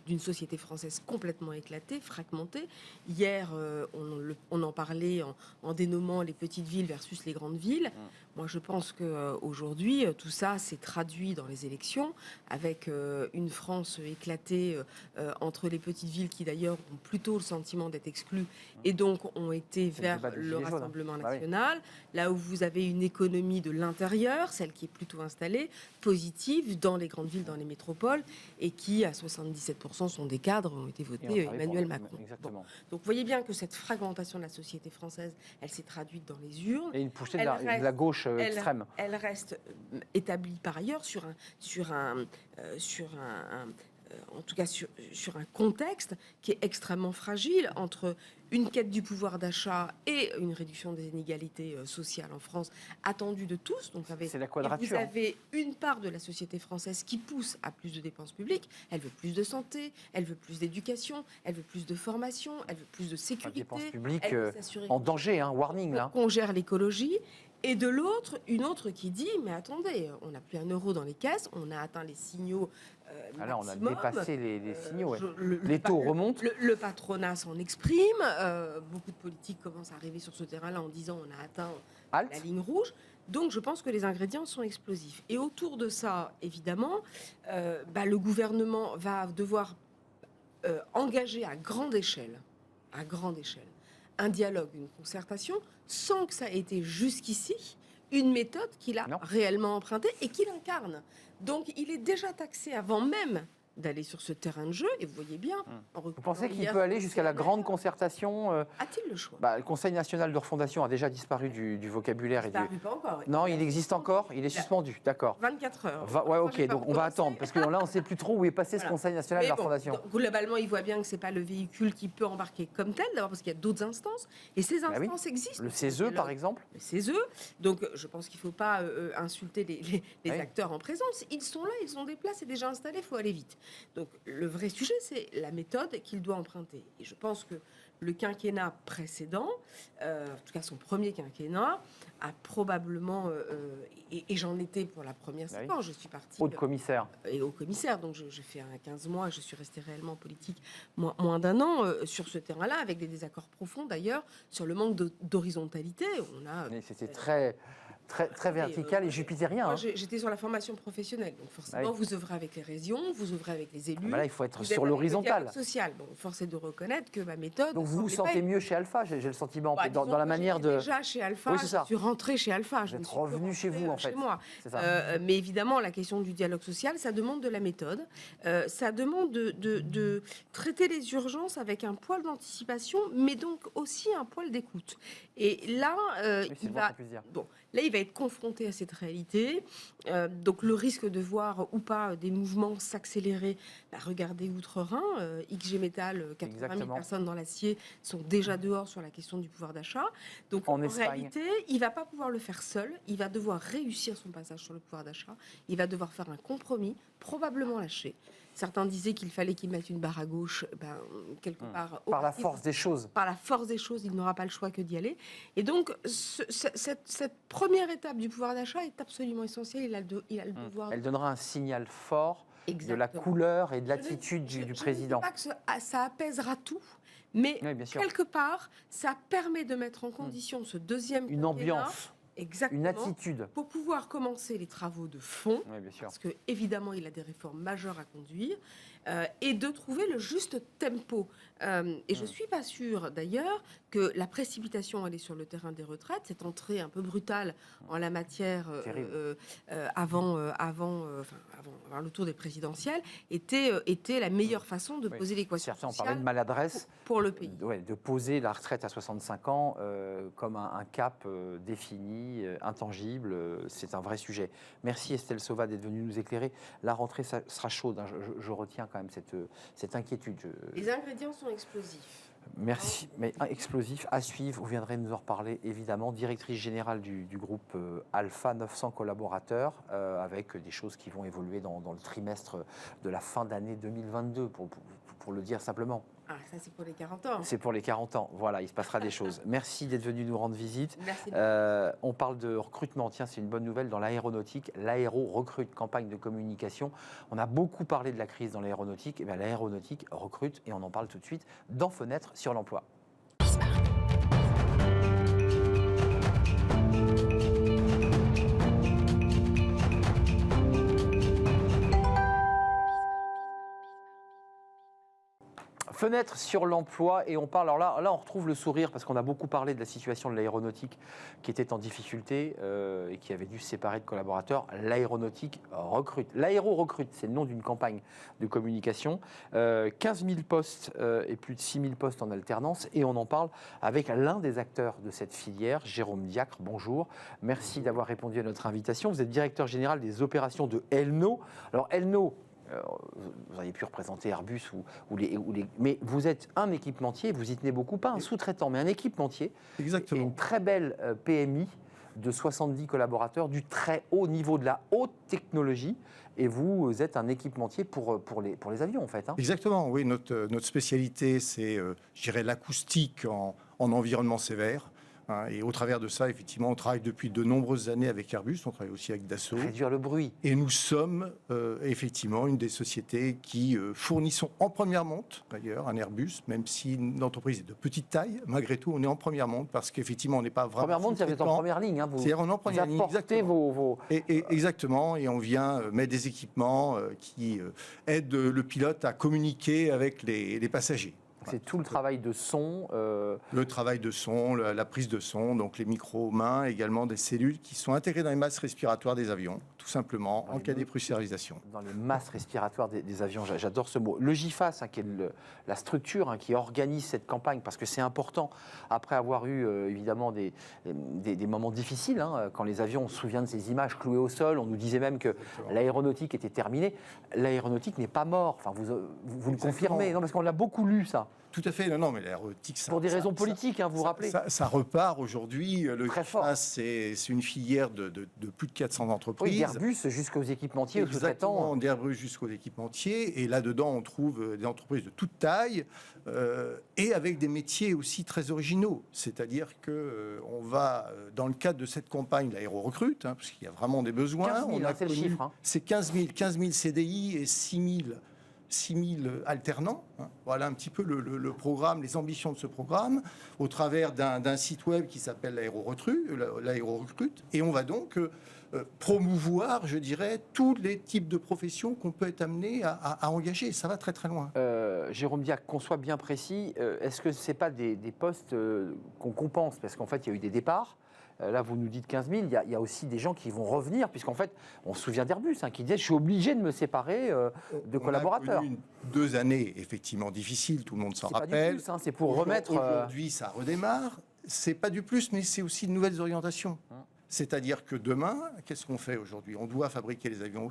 d'une société française complètement éclatée, fragmentée. Hier, on en parlait en dénommant les petites villes versus les grandes villes. Moi, je pense qu'aujourd'hui, tout ça s'est traduit dans les élections, avec une France éclatée entre les petites villes qui, d'ailleurs, ont plutôt le sentiment d'être exclues et donc ont été vers le Rassemblement national. Là où vous avez une économie de l'intérieur, celle qui est plutôt installée, positive, dans les grandes villes, dans les métropoles, et qui, à 77%, sont des cadres, ont été votés Emmanuel Macron. Exactement. Bon. Donc, vous voyez bien que cette fragmentation de la société française, elle s'est traduite dans les urnes. Et une poussée de la gauche extrême. Elle reste établie par ailleurs sur en tout cas sur un contexte qui est extrêmement fragile entre une quête du pouvoir d'achat et une réduction des inégalités sociales en France attendue de tous. Donc c'est la quadrature. vous avez une part de la société française qui pousse à plus de dépenses publiques. Elle veut plus de santé, elle veut plus d'éducation, elle veut plus de formation, elle veut plus de sécurité. Dépenses publiques elle veut s'assurer en danger, warning là. qu'on gère l'écologie. Et de l'autre, une autre qui dit, mais attendez, on n'a plus un euro dans les caisses, on a atteint les signaux Là, on a maximum. dépassé les signaux. Le Les taux remontent. Le patronat s'en exprime. Beaucoup de politiques commencent à arriver sur ce terrain-là en disant on a atteint la ligne rouge. Donc, je pense que les ingrédients sont explosifs. Et autour de ça, évidemment, le gouvernement va devoir engager à grande échelle, un dialogue, une concertation, sans que ça ait été jusqu'ici une méthode qu'il a réellement empruntée et qu'il incarne. Donc, il est déjà taxé avant même d'aller sur ce terrain de jeu, et vous voyez bien... Vous pensez qu'il peut aller jusqu'à la grande concertation A-t-il le choix? Le Conseil national de refondation a déjà disparu du vocabulaire. Il n'arrive pas encore. Non, il existe encore, il est suspendu, d'accord. 24 heures. Ouais, ok, donc on va attendre, parce que là, on ne sait plus trop où est passé ce Conseil national de la refondation. Globalement, il voit bien que ce n'est pas le véhicule qui peut embarquer comme tel, d'abord parce qu'il y a d'autres instances, et ces instances existent. Le CESE, par exemple. Le CESE, donc je pense qu'il ne faut pas insulter les acteurs en présence. Ils sont là, ils ont des places, c'est déjà installé, il faut aller vite. Donc le vrai sujet, c'est la méthode qu'il doit emprunter. Et je pense que le quinquennat précédent, en tout cas son premier quinquennat, a probablement, et j'en étais pour la première séquence, je suis partie... Au commissaire. Et au commissaire, donc j'ai fait 15 mois, je suis restée réellement en politique moins d'un an sur ce terrain-là, avec des désaccords profonds d'ailleurs, sur le manque d'horizontalité. C'était très vertical et jupitérien. Moi, j'étais sur la formation professionnelle, donc forcément, vous œuvrez avec les régions, vous œuvrez avec les élus. Là, il faut être sur l'horizontale. Social. Bon, force est de reconnaître que ma méthode... Donc vous vous sentez mieux chez Alpha, j'ai le sentiment, dans la manière de... Déjà chez Alpha, je suis rentrée chez Alpha. Vous êtes revenu chez vous, en fait. Chez moi. Ça. Mais évidemment, la question du dialogue social, ça demande de la méthode. Ça demande de traiter les urgences avec un poil d'anticipation, mais donc aussi un poil d'écoute. Et là, il va être confronté à cette réalité. Donc le risque de voir ou pas des mouvements s'accélérer, regardez Outre-Rhin, XG Metal, 80 000 personnes dans l'acier sont déjà dehors sur la question du pouvoir d'achat. Donc en réalité, il ne va pas pouvoir le faire seul. Il va devoir réussir son passage sur le pouvoir d'achat. Il va devoir faire un compromis, probablement lâcher. Certains disaient qu'il fallait qu'il mette une barre à gauche, quelque part. Par la force des choses. Par la force des choses, il n'aura pas le choix que d'y aller. Et donc, cette première étape du pouvoir d'achat est absolument essentielle. Il a le devoir. Elle donnera un signal fort de la couleur et de l'attitude du président. Je ne dis pas que ça apaisera tout, mais quelque part, ça permet de mettre en condition ce deuxième une ambiance. Exactement. Une attitude. Pour pouvoir commencer les travaux de fond, bien sûr. parce qu'évidemment, il a des réformes majeures à conduire, et de trouver le juste tempo. Et je ne suis pas sûre, d'ailleurs, que la précipitation allée sur le terrain des retraites, cette entrée un peu brutale en la matière avant le tour des présidentielles, était la meilleure façon de poser l'équation sociale. Certains ont parlé de maladresse pour le pays. De poser la retraite à 65 ans comme un cap défini, intangible. C'est un vrai sujet. Merci Estelle Sauva d'être venue nous éclairer. La rentrée sera chaude. Je retiens quand même cette inquiétude. Les ingrédients sont explosifs. Merci, mais explosif à suivre. Vous viendrez nous en reparler évidemment. Directrice générale du groupe Alpha, 900 collaborateurs, avec des choses qui vont évoluer dans le trimestre de la fin d'année 2022, pour le dire simplement. Ah, ça c'est pour les 40 ans. C'est pour les 40 ans, voilà, il se passera des choses. Merci d'être venu nous rendre visite. Merci. On parle de recrutement, tiens, c'est une bonne nouvelle dans l'aéronautique. L'aéro recrute, campagne de communication. On a beaucoup parlé de la crise dans l'aéronautique. Et bien, l'aéronautique recrute et on en parle tout de suite dans Fenêtre sur l'emploi. Fenêtre sur l'emploi et on parle, alors là on retrouve le sourire parce qu'on a beaucoup parlé de la situation de l'aéronautique qui était en difficulté et qui avait dû se séparer de collaborateurs. L'aéronautique recrute. L'aéro recrute, c'est le nom d'une campagne de communication. 15 000 postes et plus de 6 000 postes en alternance et on en parle avec l'un des acteurs de cette filière, Jérôme Diacre. Bonjour, merci d'avoir répondu à notre invitation. Vous êtes directeur général des opérations de Elno. Alors Elno, vous auriez pu représenter Airbus mais vous êtes un équipementier, vous y tenez beaucoup, pas un sous-traitant, mais un équipementier. Exactement. Et une très belle PMI de 70 collaborateurs, du très haut niveau, de la haute technologie. Et vous êtes un équipementier pour les avions, en fait. Hein. Exactement, oui. Notre spécialité, c'est, je dirais, l'acoustique en environnement sévère. Et au travers de ça, effectivement, on travaille depuis de nombreuses années avec Airbus, on travaille aussi avec Dassault. Réduire le bruit. Et nous sommes effectivement une des sociétés qui fournissons en première monte, d'ailleurs, un Airbus, même si l'entreprise est de petite taille, malgré tout, on est en première monte parce qu'effectivement, on n'est pas vraiment. Première monte, vous êtes en première ligne. Hein, C'est-à-dire, on est en première ligne. Exactement. vos... Exactement, et on vient mettre des équipements qui aident le pilote à communiquer avec les passagers. C'est tout le travail de son. Le travail de son, la prise de son, donc les micro-mains, également des cellules qui sont intégrées dans les masses respiratoires des avions, tout simplement, en cas dépressurisation. Dans les masses respiratoires des avions, j'adore ce mot. Le GIFAS, qui est la structure qui organise cette campagne, parce que c'est important, après avoir eu évidemment des moments difficiles, quand les avions, on se souvient de ces images clouées au sol, on nous disait même que l'aéronautique était terminée. L'aéronautique n'est pas morte, enfin, vous le confirmez, non, parce qu'on l'a beaucoup lu, ça. Tout à fait, non, mais l'aéronautique... Pour des raisons politiques, vous vous rappelez. Ça repart aujourd'hui. Le GIFAS, c'est une filière de plus de 400 entreprises. Oui, d'Airbus jusqu'aux équipementiers, aux sous-traitants. Exactement, d'Airbus jusqu'aux équipementiers. Et là-dedans, on trouve des entreprises de toute taille et avec des métiers aussi très originaux. C'est-à-dire qu'on va, dans le cadre de cette campagne, l'aéro-recrute, parce qu'il y a vraiment des besoins. 15 000, c'est le chiffre. C'est 15 000 CDI et 6 000 alternants. Voilà un petit peu le programme, les ambitions de ce programme, au travers d'un site web qui s'appelle l'aéro-recrute. Et on va donc promouvoir, je dirais, tous les types de professions qu'on peut être amené à engager. Ça va très très loin. Jérôme Diac, qu'on soit bien précis, est-ce que ce n'est pas des postes qu'on compense? Parce qu'en fait, il y a eu des départs. Là, vous nous dites 15 000, il y a aussi des gens qui vont revenir, puisqu'en fait, on se souvient d'Airbus, qui disait « je suis obligé de me séparer de collaborateurs ». 2 années effectivement difficiles, tout le monde s'en rappelle. C'est pas du plus, c'est pour remettre... Aujourd'hui, ça redémarre. C'est pas du plus, mais c'est aussi de nouvelles orientations. C'est-à-dire que demain, qu'est-ce qu'on fait aujourd'hui? On doit fabriquer les avions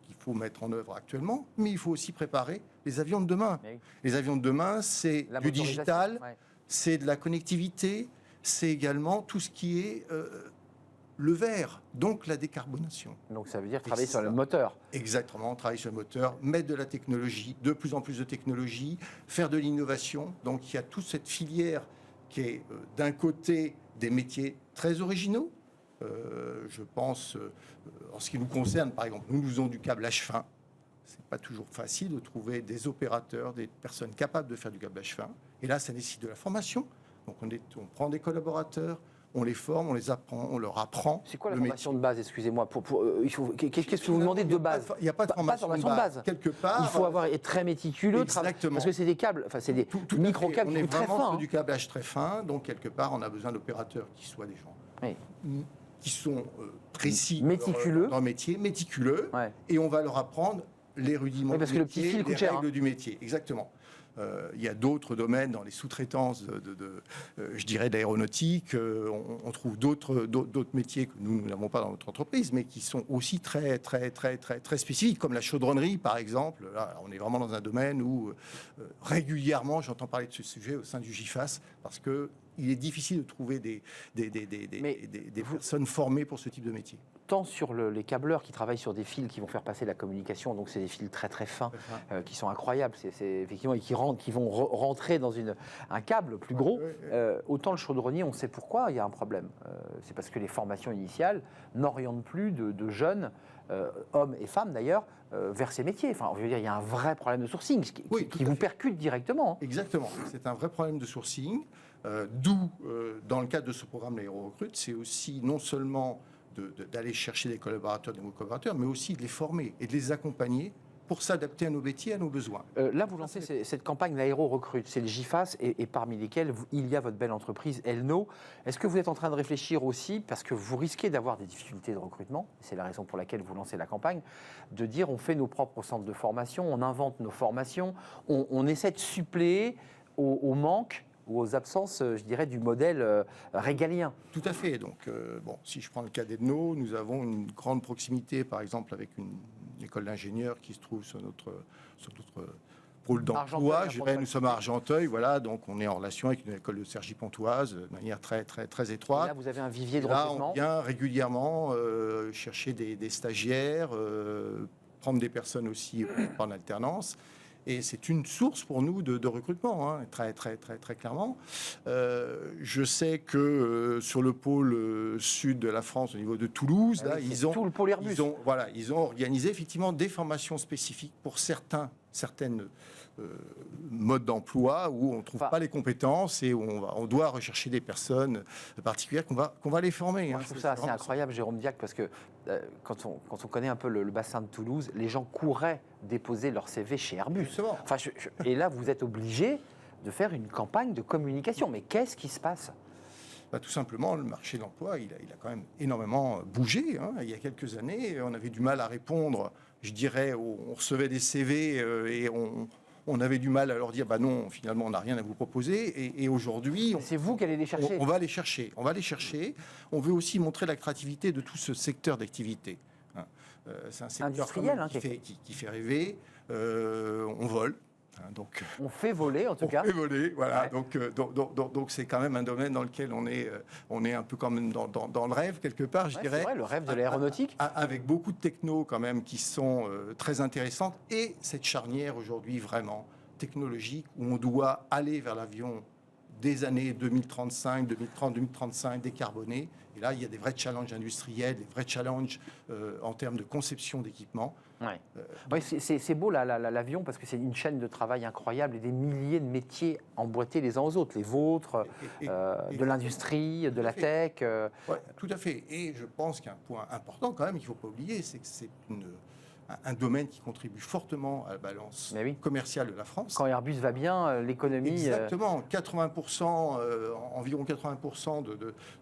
qu'il faut mettre en œuvre actuellement, mais il faut aussi préparer les avions de demain. Oui. Les avions de demain, c'est du digital, c'est de la connectivité, c'est également tout ce qui est le vert, donc la décarbonation. Donc ça veut dire travailler sur le moteur. Exactement, travailler sur le moteur, mettre de la technologie, de plus en plus de technologie, faire de l'innovation. Donc il y a toute cette filière qui est d'un côté des métiers très originaux. Je pense, en ce qui nous concerne, par exemple, nous faisons du câblage fin. C'est pas toujours facile de trouver des opérateurs, des personnes capables de faire du câblage fin. Et là, ça nécessite de la formation. Donc on prend des collaborateurs, on les forme, on les apprend, on leur apprend. C'est quoi la formation de base, excusez-moi qu'est-ce que vous demandez de base? Il n'y a pas de formation de base. Quelque part, il faut être très méticuleux. Exactement. Parce que c'est des câbles, enfin c'est des micro-câbles qui sont très fins. C'est du câblage très fin, donc quelque part on a besoin d'opérateurs qui soient des gens qui sont précis méticuleux. Dans le métier, méticuleux, et on va leur apprendre les rudiments parce que le petit fil coûte cher, règles du métier. Exactement. Il y a d'autres domaines dans les sous-traitances je dirais d'aéronautique. On trouve d'autres métiers que nous n'avons pas dans notre entreprise, mais qui sont aussi très spécifiques, comme la chaudronnerie, par exemple. Là, on est vraiment dans un domaine où régulièrement, j'entends parler de ce sujet au sein du GIFAS, parce que il est difficile de trouver des personnes formées pour ce type de métier. Tant sur les câbleurs qui travaillent sur des fils qui vont faire passer la communication, donc c'est des fils très fins, qui sont incroyables, c'est effectivement, et qui vont rentrer dans un câble plus gros. Autant le chaudronnier, on sait pourquoi il y a un problème. C'est parce que les formations initiales n'orientent plus de jeunes, hommes et femmes d'ailleurs, vers ces métiers. Enfin, je veux dire, il y a un vrai problème de sourcing qui vous percute directement. Exactement, c'est un vrai problème de sourcing. D'où, dans le cadre de ce programme l'aéro-recrute, c'est aussi non seulement d'aller chercher des collaborateurs, des nouveaux collaborateurs, mais aussi de les former et de les accompagner pour s'adapter à nos métiers, à nos besoins. Là, vous lancez cette campagne l'aéro-recrute, c'est le GIFAS, et parmi lesquels il y a votre belle entreprise Elno. Est-ce que vous êtes en train de réfléchir aussi, parce que vous risquez d'avoir des difficultés de recrutement, c'est la raison pour laquelle vous lancez la campagne, de dire on fait nos propres centres de formation, on invente nos formations, on essaie de suppléer au manque ou aux absences, je dirais, du modèle régalien. Tout à fait. Donc, si je prends le cas d'Edno, nous avons une grande proximité, par exemple, avec une école d'ingénieurs qui se trouve sur notre pôle d'emploi. Argenteuil, Je dirais, nous sommes à Argenteuil, voilà, donc on est en relation avec une école de Cergy-Pontoise de manière très, très, très Et étroite. là, vous avez un vivier de Et là, recrutement. on vient régulièrement chercher des stagiaires, prendre des personnes aussi en alternance. Et c'est une source pour nous de recrutement, hein, très, très, très, très clairement. Je sais que sur le pôle sud de la France, au niveau de Toulouse, Ah là, oui, ils c'est ont, tout le pôle Airbus. ils ont organisé effectivement des formations spécifiques pour certaines modes d'emploi où on ne trouve Enfin, pas les compétences et où on doit rechercher des personnes particulières qu'on va les former. Moi, hein. je trouve C'est ça assez vraiment incroyable, Jérôme Diac, parce que quand on connaît un peu le bassin de Toulouse, les gens couraient déposer leur CV chez Airbus. Justement. Enfin, et là, vous êtes obligé de faire une campagne de communication. Mais qu'est-ce qui se passe? Bah, tout simplement, le marché de l'emploi, il a quand même énormément bougé. Hein. Il y a quelques années, on avait du mal à répondre. Je dirais, on recevait des CV et on avait du mal à leur dire, bah non, finalement, on n'a rien à vous proposer. Et aujourd'hui, C'est vous qui allez les chercher. on va les chercher. On va les chercher. On veut aussi montrer l'attractivité de tout ce secteur d'activité. Hein. C'est un secteur Industriel, quand même hein, qui fait rêver. On vole. Hein, donc, On fait voler, en tout cas. fait voler, voilà. Ouais. Donc c'est quand même un domaine dans lequel on est un peu quand même dans le rêve quelque part, je Ouais, dirais. c'est vrai, le rêve de l'aéronautique. Avec beaucoup de technos quand même qui sont très intéressantes et cette charnière aujourd'hui vraiment technologique où on doit aller vers l'avion des années 2035, 2030, 2035 décarboné. Et là, il y a des vrais challenges industriels, des vrais challenges en termes de conception d'équipements. Ouais. Ouais, c'est beau l'avion parce que c'est une chaîne de travail incroyable et des milliers de métiers emboîtés les uns aux autres, les vôtres, Et- de l'industrie, de la tech. Ouais, tout à fait. Et je pense qu'un point important quand même, il ne faut pas oublier, c'est que c'est un domaine qui contribue fortement à la balance Mais oui. commerciale de la France. Quand Airbus va bien, l'économie. Exactement, 80%, environ 80%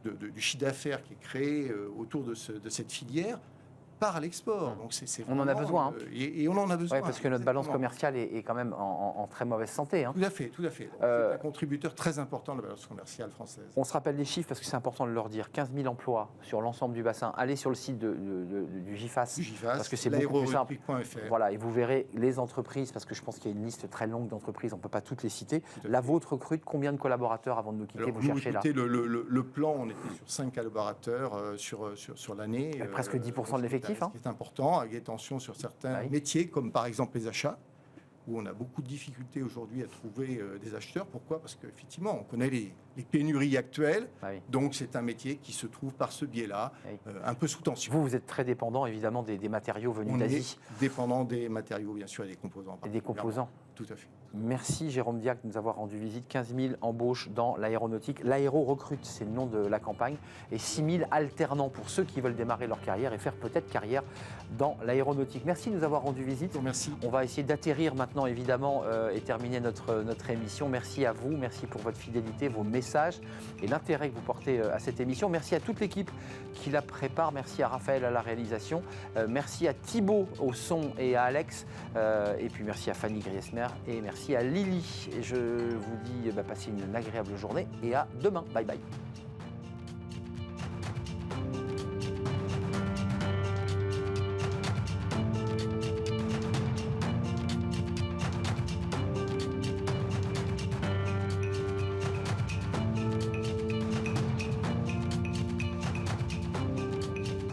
du chiffre d'affaires qui est créé autour de cette filière part à l'export. Donc c'est On en a vraiment, besoin, hein. Et on en a besoin. Ouais, parce que notre balance exactement. commerciale est quand même en très mauvaise santé. Hein. Tout à fait, tout à fait. Donc, c'est un contributeur très important de la balance commerciale française. On se rappelle les chiffres parce que c'est important de leur dire. 15 000 emplois sur l'ensemble du bassin. Allez sur le site du GIFAS. Du GIFAS, Parce que c'est beaucoup plus simple. l'aérorubrique.fr. Voilà, et vous verrez les entreprises, parce que je pense qu'il y a une liste très longue d'entreprises, on ne peut pas toutes les citer. Tout à La fait. vôtre recrute combien de collaborateurs avant de nous quitter? Alors, Vous cherchez là écoutez, le plan, on était sur 5 collaborateurs sur l'année. Presque 10% de l'effectif, hein. Ce qui est important, avec des tensions sur certains Oui. métiers, comme par exemple les achats, où on a beaucoup de difficultés aujourd'hui à trouver des acheteurs. Pourquoi? Parce qu'effectivement, on connaît les pénuries actuelles, Ah oui. donc c'est un métier qui se trouve par ce biais-là, Oui. un peu sous tension. Vous êtes très dépendant évidemment des matériaux venus On d'Asie est dépendant des matériaux, bien sûr, et des composants. et des composants. Tout à fait. Merci Jérôme Diac de nous avoir rendu visite. 15 000 embauches dans l'aéronautique. L'aéro recrute, c'est le nom de la campagne. Et 6 000 alternants pour ceux qui veulent démarrer leur carrière et faire peut-être carrière dans l'aéronautique. Merci de nous avoir rendu visite. Merci. On va essayer d'atterrir maintenant, évidemment, et terminer notre émission. Merci à vous, merci pour votre fidélité, vos messages et l'intérêt que vous portez à cette émission. Merci à toute l'équipe qui la prépare. Merci à Raphaël à la réalisation. Merci à Thibaut au son et à Alex. Et puis merci à Fanny Griesmer et merci à Lily. Et je vous dis, passez une agréable journée et à demain. Bye bye.